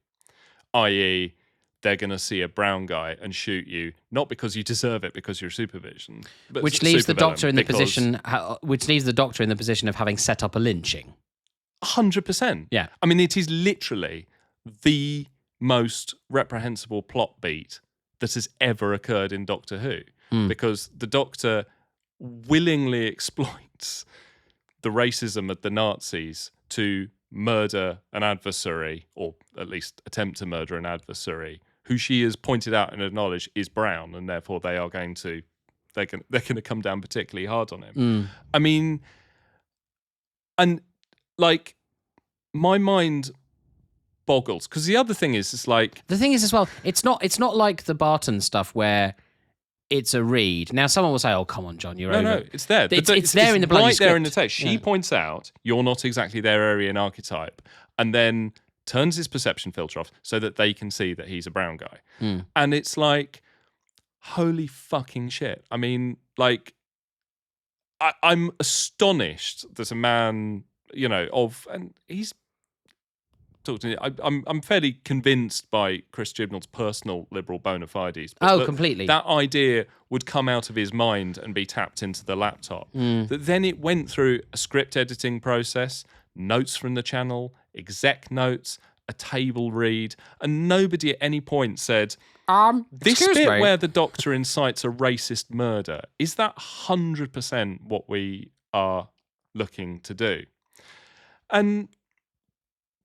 S3: i.e., they're going to see a brown guy and shoot you, not because you deserve it, because you're supervision, but
S2: which leaves the Doctor in the position, of having set up a lynching.
S3: 100%.
S2: Yeah.
S3: I mean, it is literally the most reprehensible plot beat that has ever occurred in Doctor Who, because the Doctor willingly exploits the racism of the Nazis to murder an adversary, or at least attempt to murder an adversary, who she has pointed out and acknowledged is brown, and therefore they're going to come down particularly hard on him. I mean, and my mind boggles, because the other thing is, the thing is
S2: as well, it's not like the Barton stuff where it's a read. Now someone will say, "Oh, come on, John, you're over."
S3: No, it's there.
S2: It's there in the bloody
S3: right
S2: script.
S3: there in the text. She points out you're not exactly their Aryan archetype, and then turns his perception filter off so that they can see that he's a brown guy. And it's like, holy fucking shit. I mean, I'm astonished that a man, and he's talked to me. I'm fairly convinced by Chris Chibnall's personal liberal bona fides.
S2: Completely.
S3: That idea would come out of his mind and be tapped into the laptop. That then it went through a script editing process, notes from the channel, exec notes, a table read, and nobody at any point said, this bit where the Doctor incites a racist murder, is that 100% what we are looking to do? And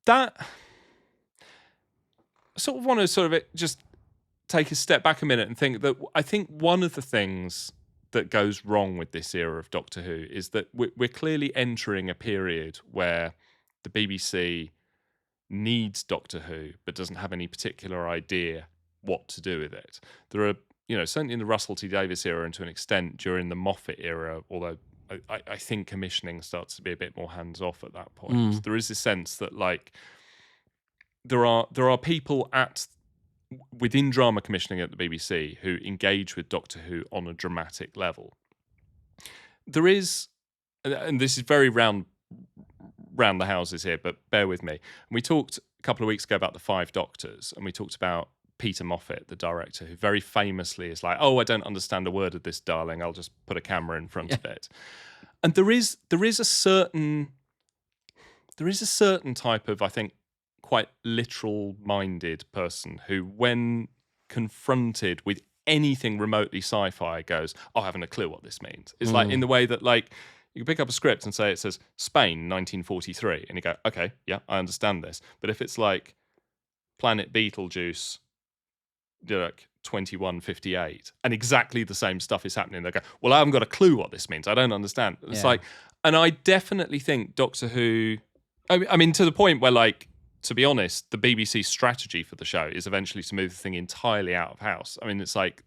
S3: that, I sort of want to just take a step back a minute and think that I think one of the things that goes wrong with this era of Doctor Who is that we're clearly entering a period where the BBC needs Doctor Who but doesn't have any particular idea what to do with it. There are, certainly in the Russell T Davies era and to an extent during the Moffat era, although I think commissioning starts to be a bit more hands-off at that point. There is a sense that there are people within drama commissioning at the BBC who engage with Doctor Who on a dramatic level. There is, and this is very round the houses here, but bear with me. We talked a couple of weeks ago about the 5 Doctors, and we talked about Peter Moffat, the director, who very famously is like, "Oh, I don't understand a word of this, darling. I'll just put a camera in front of it." And there is a certain type of, I think, quite literal-minded person who, when confronted with anything remotely sci-fi, goes, "Oh, I haven't a clue what this means." It's like in the way that You can pick up a script and say it says Spain 1943, and you go, okay, yeah, I understand this. But if it's like Planet Beetlejuice, like 2158, and exactly the same stuff is happening, they go, well, I haven't got a clue what this means. I don't understand. It's like, and I definitely think Doctor Who, I mean, to the point where, like, to be honest, the BBC strategy for the show is eventually to move the thing entirely out of house. I mean, it's like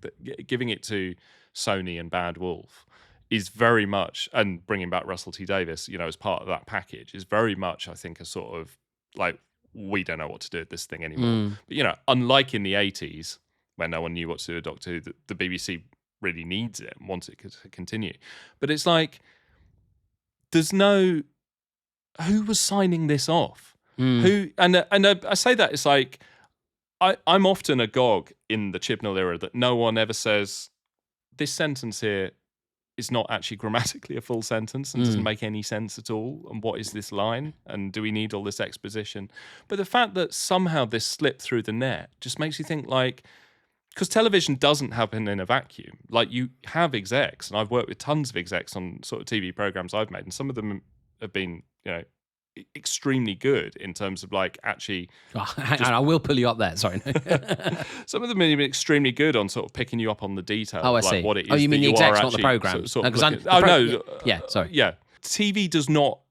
S3: giving it to Sony and Bad Wolf is very much, and bringing back Russell T Davies, as part of that package, is very much, I think, a sort of like, we don't know what to do with this thing anymore. But, unlike in the 80s, where no one knew what to do with Doctor Who, the BBC really needs it and wants it to continue. But it's like, who was signing this off? Who, and I say that, it's like, I'm often agog in the Chibnall era that no one ever says, this sentence here is not actually grammatically a full sentence and doesn't make any sense at all. And what is this line? And do we need all this exposition? But the fact that somehow this slipped through the net just makes you think, like, because television doesn't happen in a vacuum. Like, you have execs, and I've worked with tons of execs on sort of TV programs I've made, and some of them have been, extremely good in terms of, like, actually...
S2: I will pull you up there, sorry.
S3: Some of them have been extremely good on sort of picking you up on the detail.
S2: Oh, I
S3: like
S2: see.
S3: What it is.
S2: Oh, you mean the execs, not the
S3: actually
S2: program?
S3: Sort of
S2: Yeah, sorry.
S3: Yeah. TV does not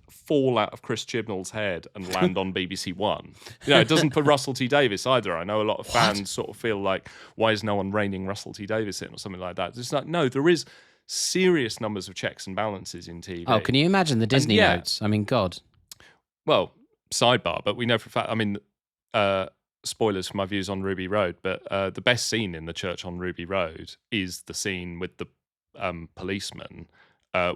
S3: fall out of Chris Chibnall's head and land on BBC One. It doesn't for Russell T Davies either. I know a lot of fans sort of feel like, why is no one reining Russell T Davies in or something like that? It's like, no, there is serious numbers of checks and balances in TV.
S2: Oh, can you imagine the Disney notes? I mean, God.
S3: Well, sidebar, but we know for a fact, I mean, spoilers for my views on Ruby Road, but the best scene in the church on Ruby Road is the scene with the policeman,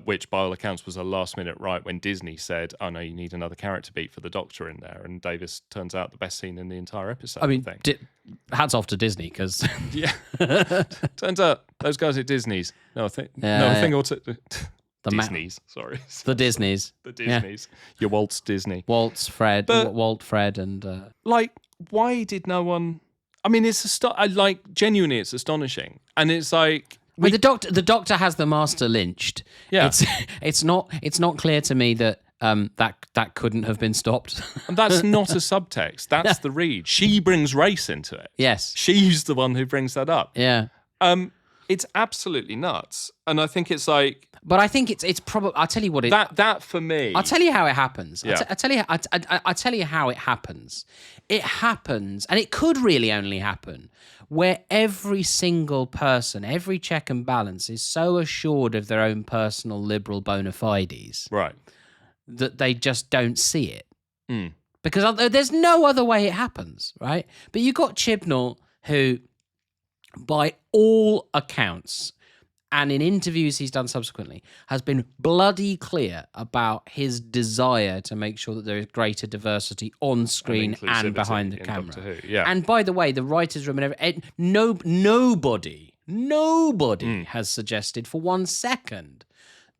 S3: which by all accounts was a last minute right when Disney said, oh no, you need another character beat for the Doctor in there. And Davis turns out the best scene in the entire episode.
S2: I mean, hats off to Disney, because...
S3: yeah. Turns out those guys at Disney's, no thing or two... Disney's, sorry.
S2: The Disneys.
S3: The Disneys. Your Walt's Disney.
S2: Walt, Fred, and...
S3: Like, why did no one... I mean, genuinely, it's astonishing. And it's like...
S2: the Doctor has the Master lynched.
S3: Yeah.
S2: It's not clear to me that that couldn't have been stopped.
S3: And that's not a subtext. That's the read. She brings race into it.
S2: Yes.
S3: She's the one who brings that up.
S2: Yeah.
S3: It's absolutely nuts. And I think it's like...
S2: But I think it's probably... I'll tell you what it...
S3: That for me...
S2: I'll tell you how it happens.
S3: Yeah.
S2: I'll tell you how it happens. It happens, and it could really only happen, where every single person, every check and balance is so assured of their own personal liberal bona fides,
S3: right,
S2: that they just don't see it. Because there's no other way it happens, right? But you got Chibnall, who, by all accounts, and in interviews he's done subsequently, has been bloody clear about his desire to make sure that there is greater diversity on screen and behind the camera.
S3: Yeah.
S2: And by the way, the writer's room and everything, nobody has suggested for 1 second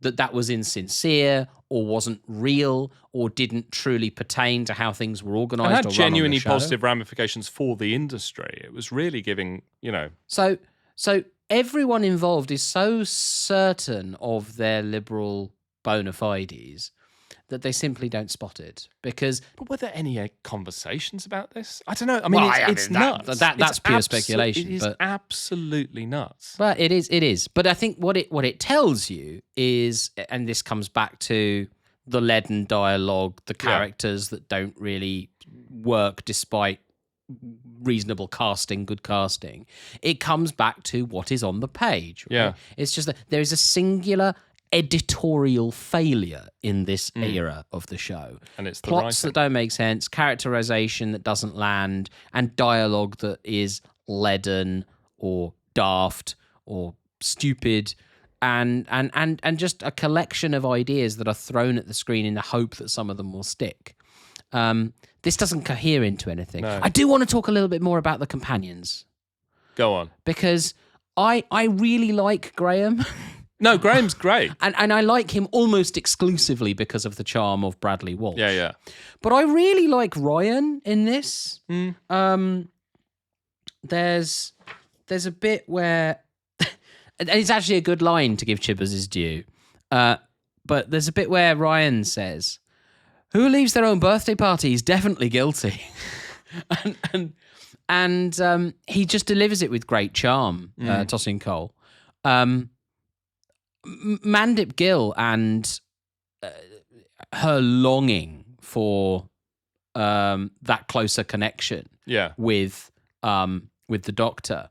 S2: that was insincere or wasn't real or didn't truly pertain to how things were organised.
S3: And had
S2: or
S3: genuinely
S2: run on the show.
S3: positive ramifications for the industry. It was really giving,
S2: So everyone involved is so certain of their liberal bona fides that they simply don't spot it. Because...
S3: But were there any conversations about this? I don't know. I mean, it's nuts.
S2: That's pure speculation.
S3: It is absolutely nuts.
S2: But it is. But I think what it tells you is, and this comes back to the leaden dialogue, the characters that don't really work despite reasonable casting, good casting. It comes back to what is on the page. Right?
S3: Yeah.
S2: It's just that there is a singular editorial failure in this era of the show.
S3: And it's the
S2: plots
S3: writing
S2: that don't make sense, characterization that doesn't land, and dialogue that is leaden or daft or stupid, and just a collection of ideas that are thrown at the screen in the hope that some of them will stick. This doesn't cohere into anything.
S3: No.
S2: I do want to talk a little bit more about the companions.
S3: Go on.
S2: Because I really like Graham.
S3: No, Graham's great.
S2: and I like him almost exclusively because of the charm of Bradley Walsh.
S3: Yeah.
S2: But I really like Ryan in this. There's a bit where... and it's actually a good line to give Chibbers his due. But there's a bit where Ryan says, "Who leaves their own birthday party is definitely guilty," and he just delivers it with great charm, Tossing Cole. Mandip Gill and her longing for that closer connection with the Doctor.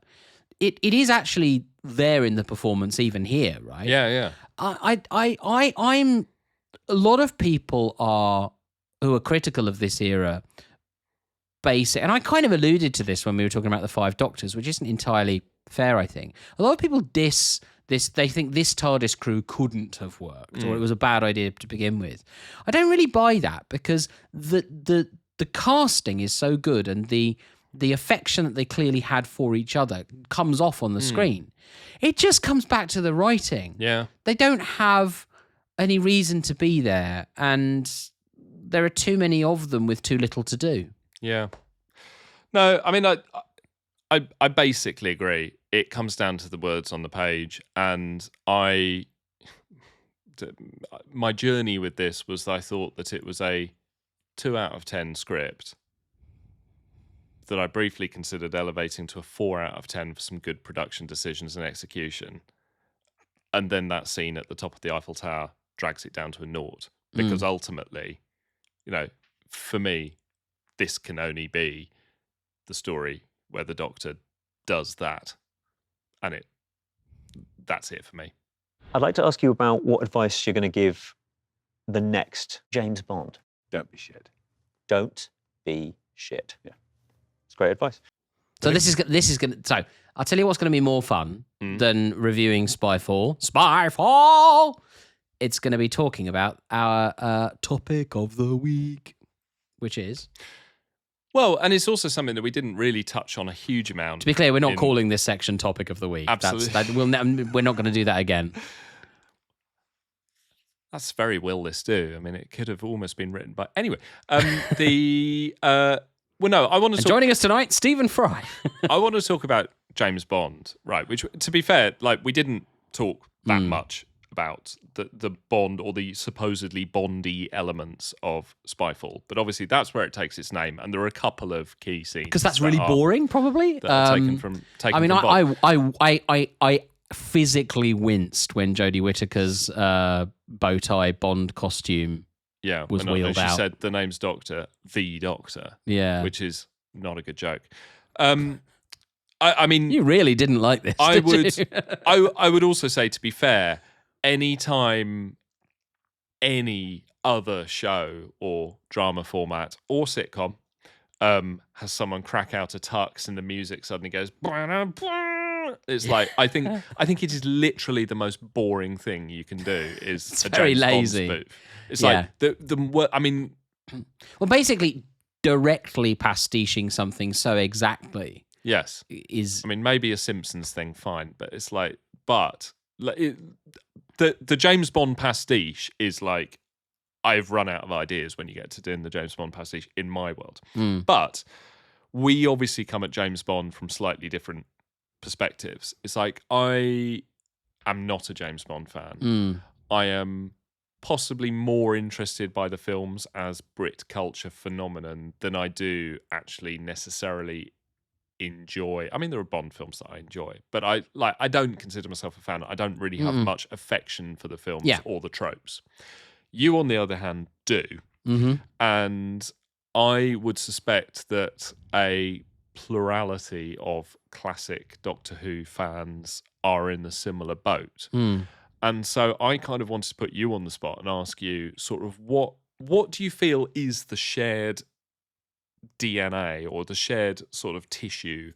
S2: It is actually there in the performance, even here, right?
S3: Yeah.
S2: I'm a lot of people who are critical of this era and I kind of alluded to this when we were talking about the Five Doctors, which isn't entirely fair, I think. A lot of people diss this. They think this TARDIS crew couldn't have worked, or it was a bad idea to begin with. I don't really buy that, because the casting is so good, and the affection that they clearly had for each other comes off on the screen. It just comes back to the writing.
S3: Yeah.
S2: They don't have any reason to be there, and there are too many of them with too little to do.
S3: Yeah. No, I mean, I basically agree. It comes down to the words on the page, and my journey with this was that I thought that it was a 2 out of 10 script that I briefly considered elevating to a 4 out of 10 for some good production decisions and execution. And then that scene at the top of the Eiffel Tower drags it down to a 0, because ultimately, for me, this can only be the story where the Doctor does that. And that's it for me.
S1: I'd like to ask you about what advice you're going to give the next James Bond.
S4: Don't be shit.
S1: Don't be shit. Yeah. It's great advice.
S2: So this is going to... So I'll tell you what's going to be more fun than reviewing Spyfall. Spyfall! It's going to be talking about our topic of the week, which is...
S3: Well, and it's also something that we didn't really touch on a huge amount.
S2: To be clear, we're not calling this section topic of the week.
S3: Absolutely.
S2: We're not going to do that again.
S3: That's very Will This Do. I mean, it could have almost been written by... Anyway, I want to talk...
S2: Joining us tonight, Stephen Fry.
S3: I want to talk about James Bond, right? Which, to be fair, we didn't talk that much about the Bond or the supposedly Bondy elements of Spyfall, but obviously that's where it takes its name, and there are a couple of key scenes
S2: because that's really boring, probably.
S3: That are taken from
S2: I physically winced when Jodie Whittaker's bow tie Bond costume was wheeled out.
S3: She said the name's Doctor, the Doctor, which is not a good joke. I mean,
S2: you really didn't like this.
S3: I would also say, to be fair, anytime any other show or drama format or sitcom has someone crack out a tux and the music suddenly goes, it's like I think it is literally the most boring thing you can do. It's a
S2: very
S3: James
S2: lazy.
S3: Bond spoof. It's like
S2: well, basically directly pastiching something so exactly.
S3: Yes,
S2: is
S3: maybe a Simpsons thing, fine, but it's like, the James Bond pastiche is like, I've run out of ideas when you get to doing the James Bond pastiche in my world. But we obviously come at James Bond from slightly different perspectives. It's like, I am not a James Bond fan. I am possibly more interested by the films as Brit culture phenomenon than I do actually necessarily enjoy. I mean, there are Bond films that I enjoy, but I don't consider myself a fan. I don't really have much affection for the films or the tropes. You, on the other hand, do. And I would suspect that a plurality of classic Doctor Who fans are in a similar boat. And so I kind of wanted to put you on the spot and ask you sort of what do you feel is the shared DNA or the shared sort of tissue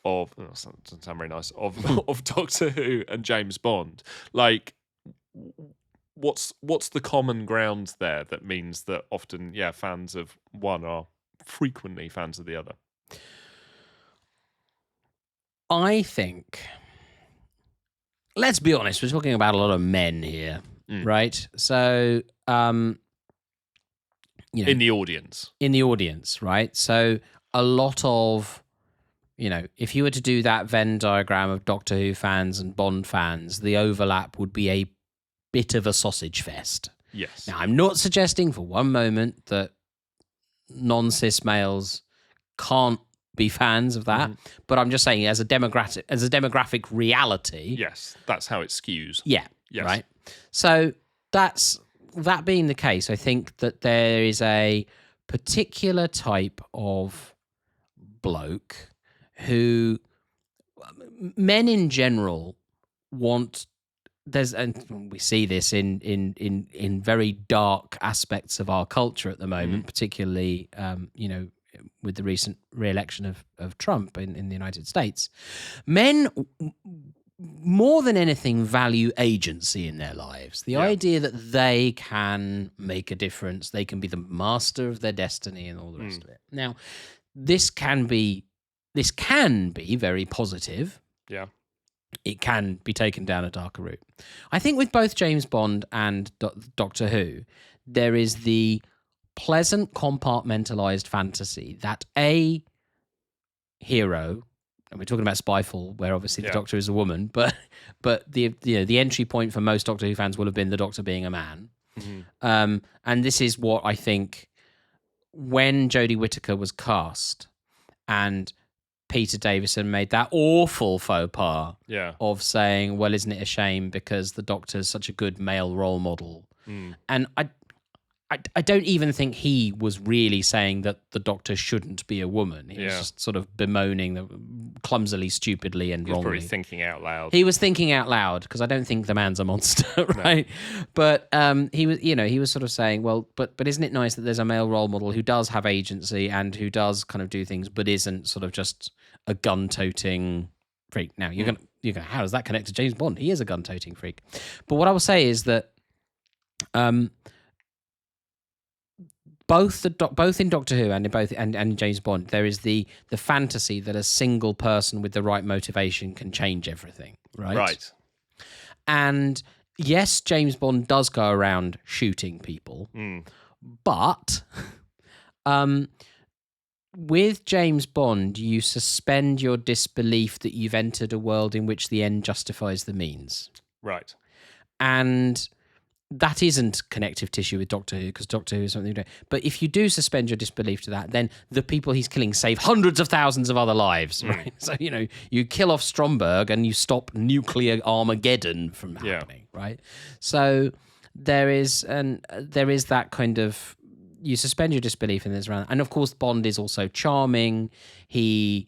S3: of, doesn't sound very nice, of Doctor Who and James Bond? Like, what's the common ground there that means that often, fans of one are frequently fans of the other?
S2: I think, let's be honest, we're talking about a lot of men here, right? So,
S3: in the audience,
S2: right? So a lot of, if you were to do that Venn diagram of Doctor Who fans and Bond fans, the overlap would be a bit of a sausage fest.
S3: Yes.
S2: Now, I'm not suggesting for one moment that non-cis males can't be fans of that, but I'm just saying as a demographic reality.
S3: Yes, that's how it skews.
S2: Yeah,
S3: Yes.
S2: right. So that being the case, I think that there is a particular type of bloke who men in general want. And we see this in very dark aspects of our culture at the moment, particularly with the recent re-election of Trump in the United States. Men, more than anything, value agency in their lives. The idea that they can make a difference, they can be the master of their destiny and all the rest of it. Now, this can be very positive.
S3: Yeah.
S2: It can be taken down a darker route. I think with both James Bond and Doctor Who, there is the pleasant compartmentalized fantasy that a hero, and we're talking about Spyfall, where obviously the Doctor is a woman, but the entry point for most Doctor Who fans will have been the Doctor being a man. And this is what I think when Jodie Whittaker was cast and Peter Davison made that awful faux pas of saying, well, isn't it a shame because the Doctor's such a good male role model? And I don't even think he was really saying that the Doctor shouldn't be a woman. He was just sort of bemoaning them clumsily, stupidly, and wrongly.
S3: He was probably thinking out loud.
S2: He was thinking out loud because I don't think the man's a monster, right? No. But he was sort of saying, well, but isn't it nice that there's a male role model who does have agency and who does kind of do things, but isn't sort of just a gun-toting freak? Now you're gonna how does that connect to James Bond? He is a gun-toting freak. But what I will say is that both in Doctor Who and in James Bond, there is the fantasy that a single person with the right motivation can change everything, right?
S3: Right.
S2: And yes, James Bond does go around shooting people, but with James Bond, you suspend your disbelief that you've entered a world in which the end justifies the means.
S3: Right.
S2: And that isn't connective tissue with Doctor Who, because Doctor Who is something you do. But if you do suspend your disbelief to that, then the people he's killing save hundreds of thousands of other lives, right? So, you kill off Stromberg and you stop nuclear Armageddon from happening, right? So there is that kind of, you suspend your disbelief in this round. And of course, Bond is also charming. He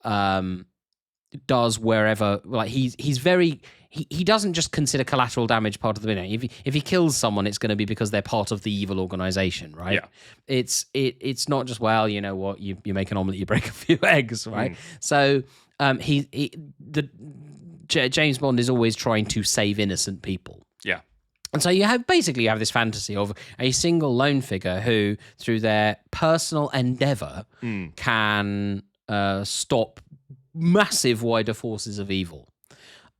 S2: does wherever, like he's very, he doesn't just consider collateral damage part of the video. If he kills someone, it's going to be because they're part of the evil organization, right? Yeah. It's not just, well, you know what, you make an omelet, you break a few eggs, right? So James Bond is always trying to save innocent people.
S3: Yeah.
S2: And so you have this fantasy of a single lone figure who, through their personal endeavor, can stop massive wider forces of evil.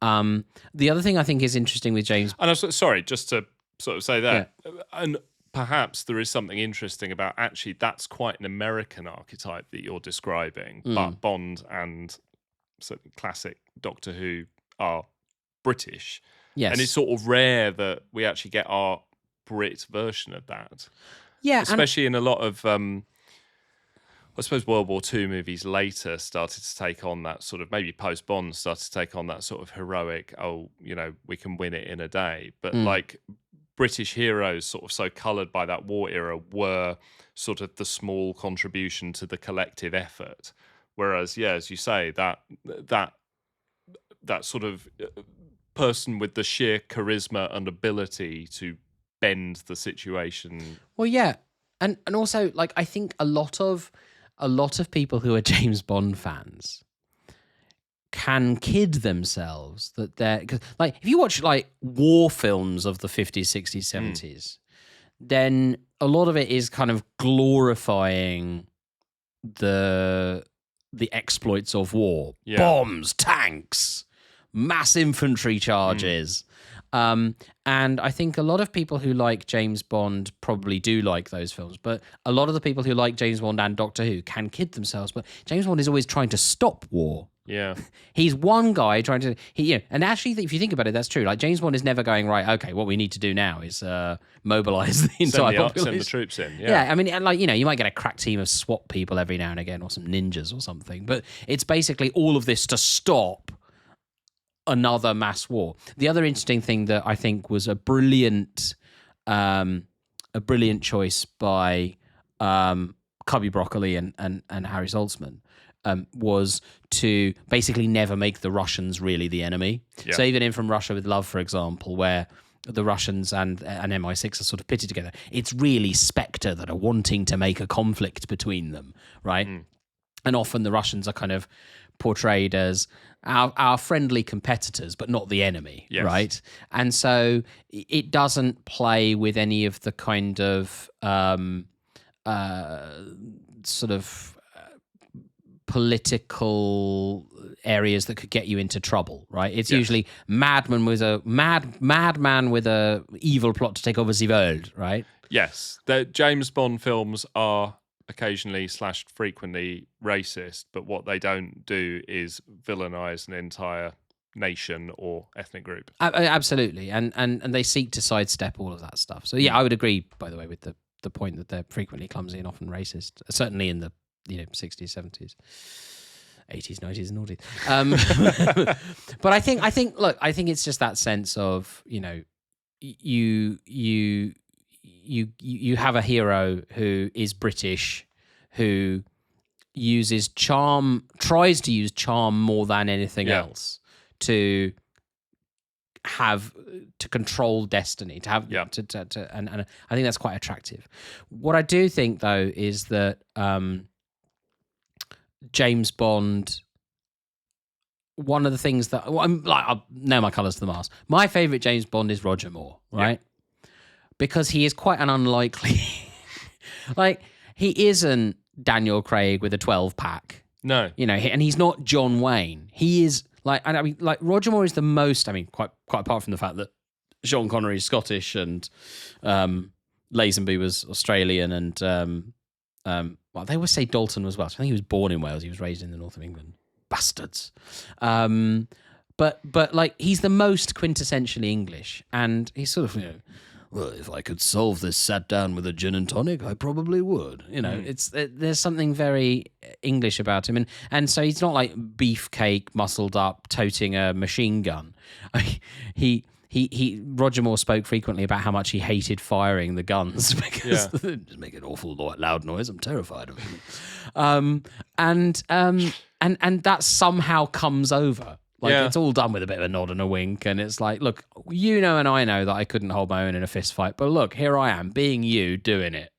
S2: The other thing I think is interesting with James...
S3: And I'm sorry, just to sort of say that, and perhaps there is something interesting about actually that's quite an American archetype that you're describing, but Bond and certainly classic Doctor Who are British.
S2: Yes.
S3: And it's sort of rare that we actually get our Brit version of that.
S2: Yeah.
S3: Especially in a lot of, I suppose World War II movies later started to take on that sort of, maybe post-Bond started to take on that sort of heroic, we can win it in a day. But like British heroes sort of so coloured by that war era were sort of the small contribution to the collective effort. Whereas, as you say, that sort of... person with the sheer charisma and ability to bend the situation.
S2: Well, yeah, and also, like, I think a lot of people who are James Bond fans can kid themselves that they're, cause, like, if you watch like war films of the 50s, 60s, 70s, then a lot of it is kind of glorifying the exploits of war, bombs, tanks, mass infantry charges. And I think a lot of people who like James Bond probably do like those films, but a lot of the people who like James Bond and Doctor Who can kid themselves. But James Bond is always trying to stop war.
S3: Yeah.
S2: He's one guy trying to and actually, if you think about it, that's true. Like James Bond is never going, right, okay, what we need to do now is mobilize the entire population.
S3: Send the troops in. Yeah.
S2: I mean, and like, you might get a crack team of SWAT people every now and again, or some ninjas or something, but it's basically all of this to stop another mass war. The other interesting thing that I think was a brilliant choice by Cubby Broccoli and Harry Saltzman was to basically never make the Russians really the enemy.
S3: Yeah.
S2: So even in From Russia with Love, for example, where the Russians and MI6 are sort of pitted together, it's really Spectre that are wanting to make a conflict between them, right? And often the Russians are kind of portrayed as our friendly competitors, but not the enemy, right? And so it doesn't play with any of the kind of sort of political areas that could get you into trouble, right? It's usually madman with a madman with a evil plot to take over the world, right?
S3: Yes, the James Bond films are occasionally / frequently racist, but what they don't do is villainize an entire nation or ethnic group.
S2: Absolutely, and they seek to sidestep all of that stuff. So I would agree, by the way, with the point that they're frequently clumsy and often racist, certainly in the 60s, 70s, 80s, 90s, and noughties. But I think it's just that sense of you have a hero who is British, who uses charm, tries to use charm more than anything else to control destiny, and I think that's quite attractive. What I do think though is that James Bond, one of the things that I'll nail my colours to the mast. My favourite James Bond is Roger Moore, right? Yeah. Because he is quite an unlikely, like he isn't Daniel Craig with a 12-pack.
S3: No,
S2: and he's not John Wayne. He is like Roger Moore is the most. I mean, quite apart from the fact that Sean Connery is Scottish and Lazenby was Australian, and they always say Dalton was Welsh. I think he was born in Wales. He was raised in the north of England. Bastards. But like he's the most quintessentially English, and he's sort of well, if I could solve this sat down with a gin and tonic, I probably would. There's something very English about him, and so he's not like beefcake, muscled up, toting a machine gun. Roger Moore spoke frequently about how much he hated firing the guns because they just make an awful loud noise. I'm terrified of them. And that somehow comes over. It's all done with a bit of a nod and a wink, and it's like, look, and I know that I couldn't hold my own in a fist fight, but look, here I am, being you, doing it.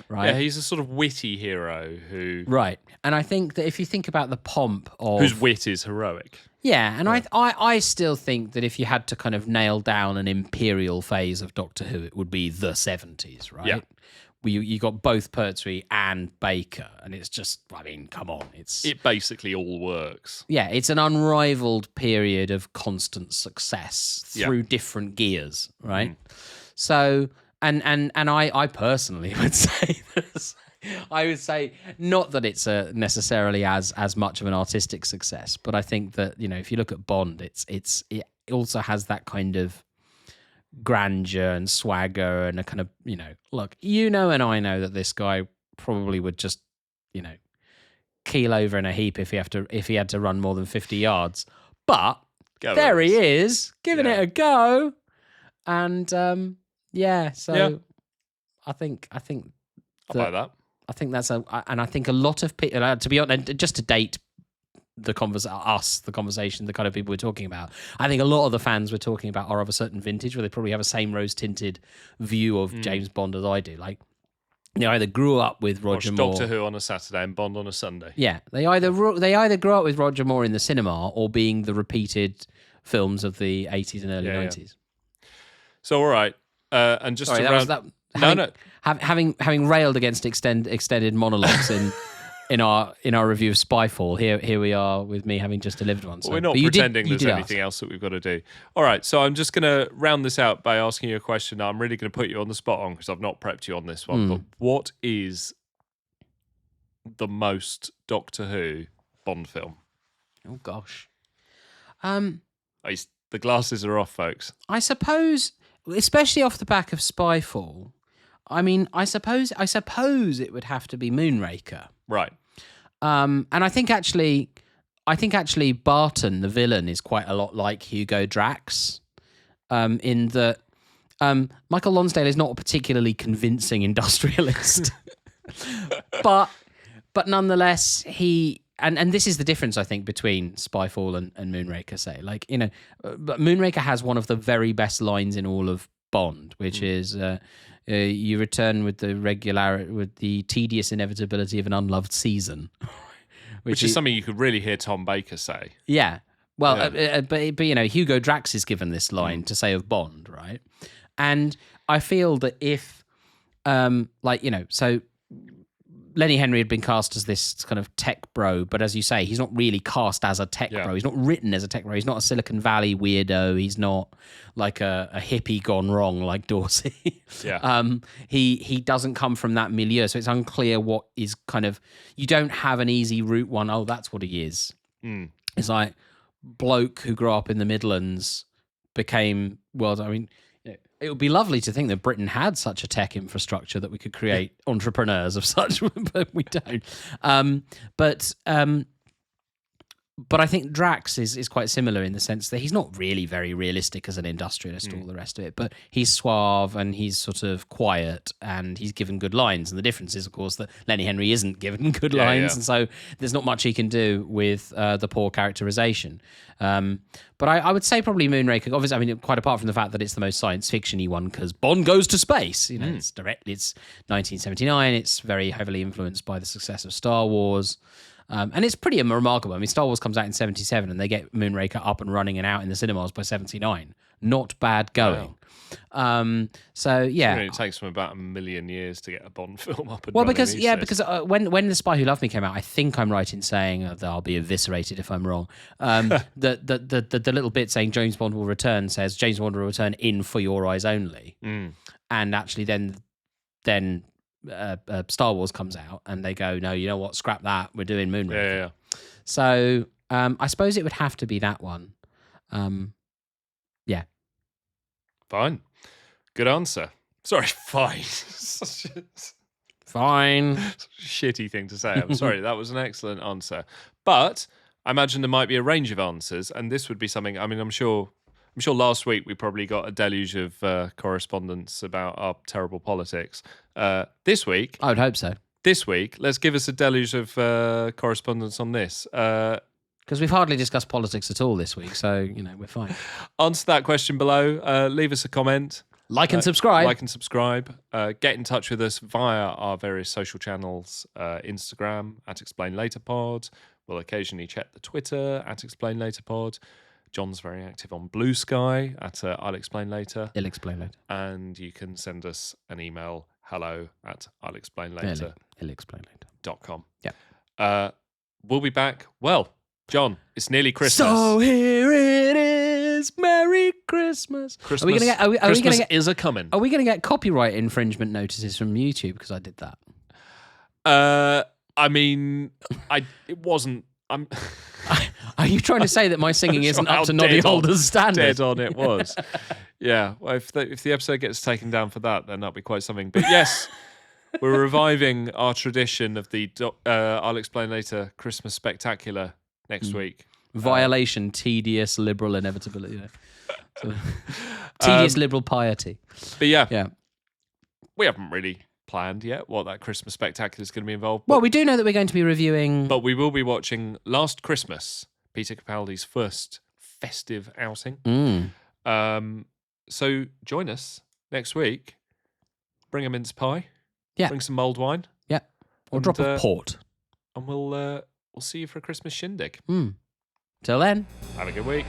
S2: Right?
S3: Yeah, he's a sort of witty hero who...
S2: Right. And I think that if you think about the pomp of...
S3: whose wit is heroic.
S2: Yeah, and I still think that if you had to kind of nail down an imperial phase of Doctor Who, it would be the 70s, right? Yeah. You got both Pertwee and Baker, and it's just, I mean, come on.
S3: It basically all works.
S2: Yeah, it's an unrivaled period of constant success through different gears, right? So, and I personally would say this. I would say not that it's necessarily as much of an artistic success, but I think that if you look at Bond, it also has that kind of grandeur and swagger and a kind of look, and I know that this guy probably would just keel over in a heap if he had to run more than 50 yards, but there he is giving it a go, and so I think
S3: I like that.
S2: I think that's and I think a lot of people, to be honest, just to date the conversation, the kind of people we're talking about, I think a lot of the fans we're talking about are of a certain vintage where they probably have a same rose-tinted view of James Bond as I do. Like, either grew up with Roger Moore.
S3: Doctor Who on a Saturday and Bond on a Sunday.
S2: Yeah, they either grew up with Roger Moore in the cinema or being the repeated films of the 80s and early 90s.
S3: So, all right, and just
S2: having railed against extended monologues in our review of Spyfall, here we are with me having just delivered one. So.
S3: Well, we're not pretending there's anything else that we've got to do. All right, so I'm just going to round this out by asking you a question I'm really going to put you on the spot on because I've not prepped you on this one. But what is the most Doctor Who Bond film?
S2: Oh gosh.
S3: The glasses are off, folks.
S2: I suppose, especially off the back of Spyfall. I mean, I suppose it would have to be Moonraker.
S3: Right.
S2: And I think actually Barton, the villain, is quite a lot like Hugo Drax, in that Michael Lonsdale is not a particularly convincing industrialist, but nonetheless he. And this is the difference, I think, between Spyfall and Moonraker, say. Like, but Moonraker has one of the very best lines in all of Bond, which is, you return with the tedious inevitability of an unloved season.
S3: Which is something you could really hear Tom Baker say.
S2: Yeah. Well, but Hugo Drax is given this line to say of Bond, right? And I feel that if, so Lenny Henry had been cast as this kind of tech bro, but as you say, he's not really cast as a tech bro. He's not written as a tech bro. He's not a Silicon Valley weirdo. He's not like a hippie gone wrong like Dorsey. He doesn't come from that milieu, so it's unclear what is kind of. You don't have an easy route one. Oh, that's what he is. It's like bloke who grew up in the Midlands became. Well, I mean. It would be lovely to think that Britain had such a tech infrastructure that we could create entrepreneurs of such, but we don't. But I think Drax is quite similar in the sense that he's not really very realistic as an industrialist or all the rest of it, but he's suave and he's sort of quiet and he's given good lines. And the difference is, of course, that Lenny Henry isn't given good lines, and so there's not much he can do with the poor characterization. But I would say probably Moonraker, obviously, I mean, quite apart from the fact that it's the most science fiction-y one because Bond goes to space. It's 1979. It's very heavily influenced by the success of Star Wars. And it's pretty remarkable. I mean, Star Wars comes out in 77 and they get Moonraker up and running and out in the cinemas by 79. Not bad going. Wow.
S3: It takes them about 1 million years to get a Bond film up and running.
S2: Because when The Spy Who Loved Me came out, I think I'm right in saying that I'll be eviscerated if I'm wrong. The little bit saying James Bond will return says James Bond will return in For Your Eyes Only. And actually then Star Wars comes out and they go, no, you know what, scrap that, we're doing Moonraker.
S3: Yeah.
S2: So I suppose it would have to be that one.
S3: Fine. Good answer. Sorry, fine.
S2: Fine.
S3: Shitty thing to say. I'm sorry, that was an excellent answer. But I imagine there might be a range of answers, and this would be something, I mean, I'm sure last week we probably got a deluge of correspondence about our terrible politics. This week...
S2: I would hope so.
S3: This week, let's give us a deluge of correspondence on this.
S2: Because we've hardly discussed politics at all this week, so, we're fine.
S3: Answer that question below. Leave us a comment.
S2: Like and subscribe.
S3: Get in touch with us via our various social channels. Instagram, @ExplainLaterPod. We'll occasionally check the Twitter, @ExplainLaterPod. John's very active on Blue Sky at I'll Explain Later.
S2: I'll explain later.
S3: And you can send us an email, hello@I'llExplainLater.com.
S2: Yeah.
S3: We'll be back. Well, John, it's nearly Christmas.
S2: So here it is. Merry Christmas.
S3: Christmas is a coming.
S2: Are we going to get copyright infringement notices from YouTube because I did that?
S3: I mean, it wasn't.
S2: Are you trying to say that my singing isn't up to Noddy Holder's standard?
S3: Dead on it was. Yeah. Well, if the episode gets taken down for that, then that'll be quite something. But yes, we're reviving our tradition of the I'll Explain Later Christmas Spectacular next week.
S2: Violation, tedious, liberal inevitability. Tedious liberal piety.
S3: But yeah. We haven't really planned yet what that Christmas Spectacular is going to be involved.
S2: Well, we do know that we're going to be reviewing...
S3: But we will be watching Last Christmas, Peter Capaldi's first festive outing. So join us next week. Bring a mince pie.
S2: Yeah.
S3: Bring some mulled wine.
S2: Yeah. Or drop of port.
S3: And we'll see you for a Christmas shindig.
S2: Till then.
S3: Have a good week.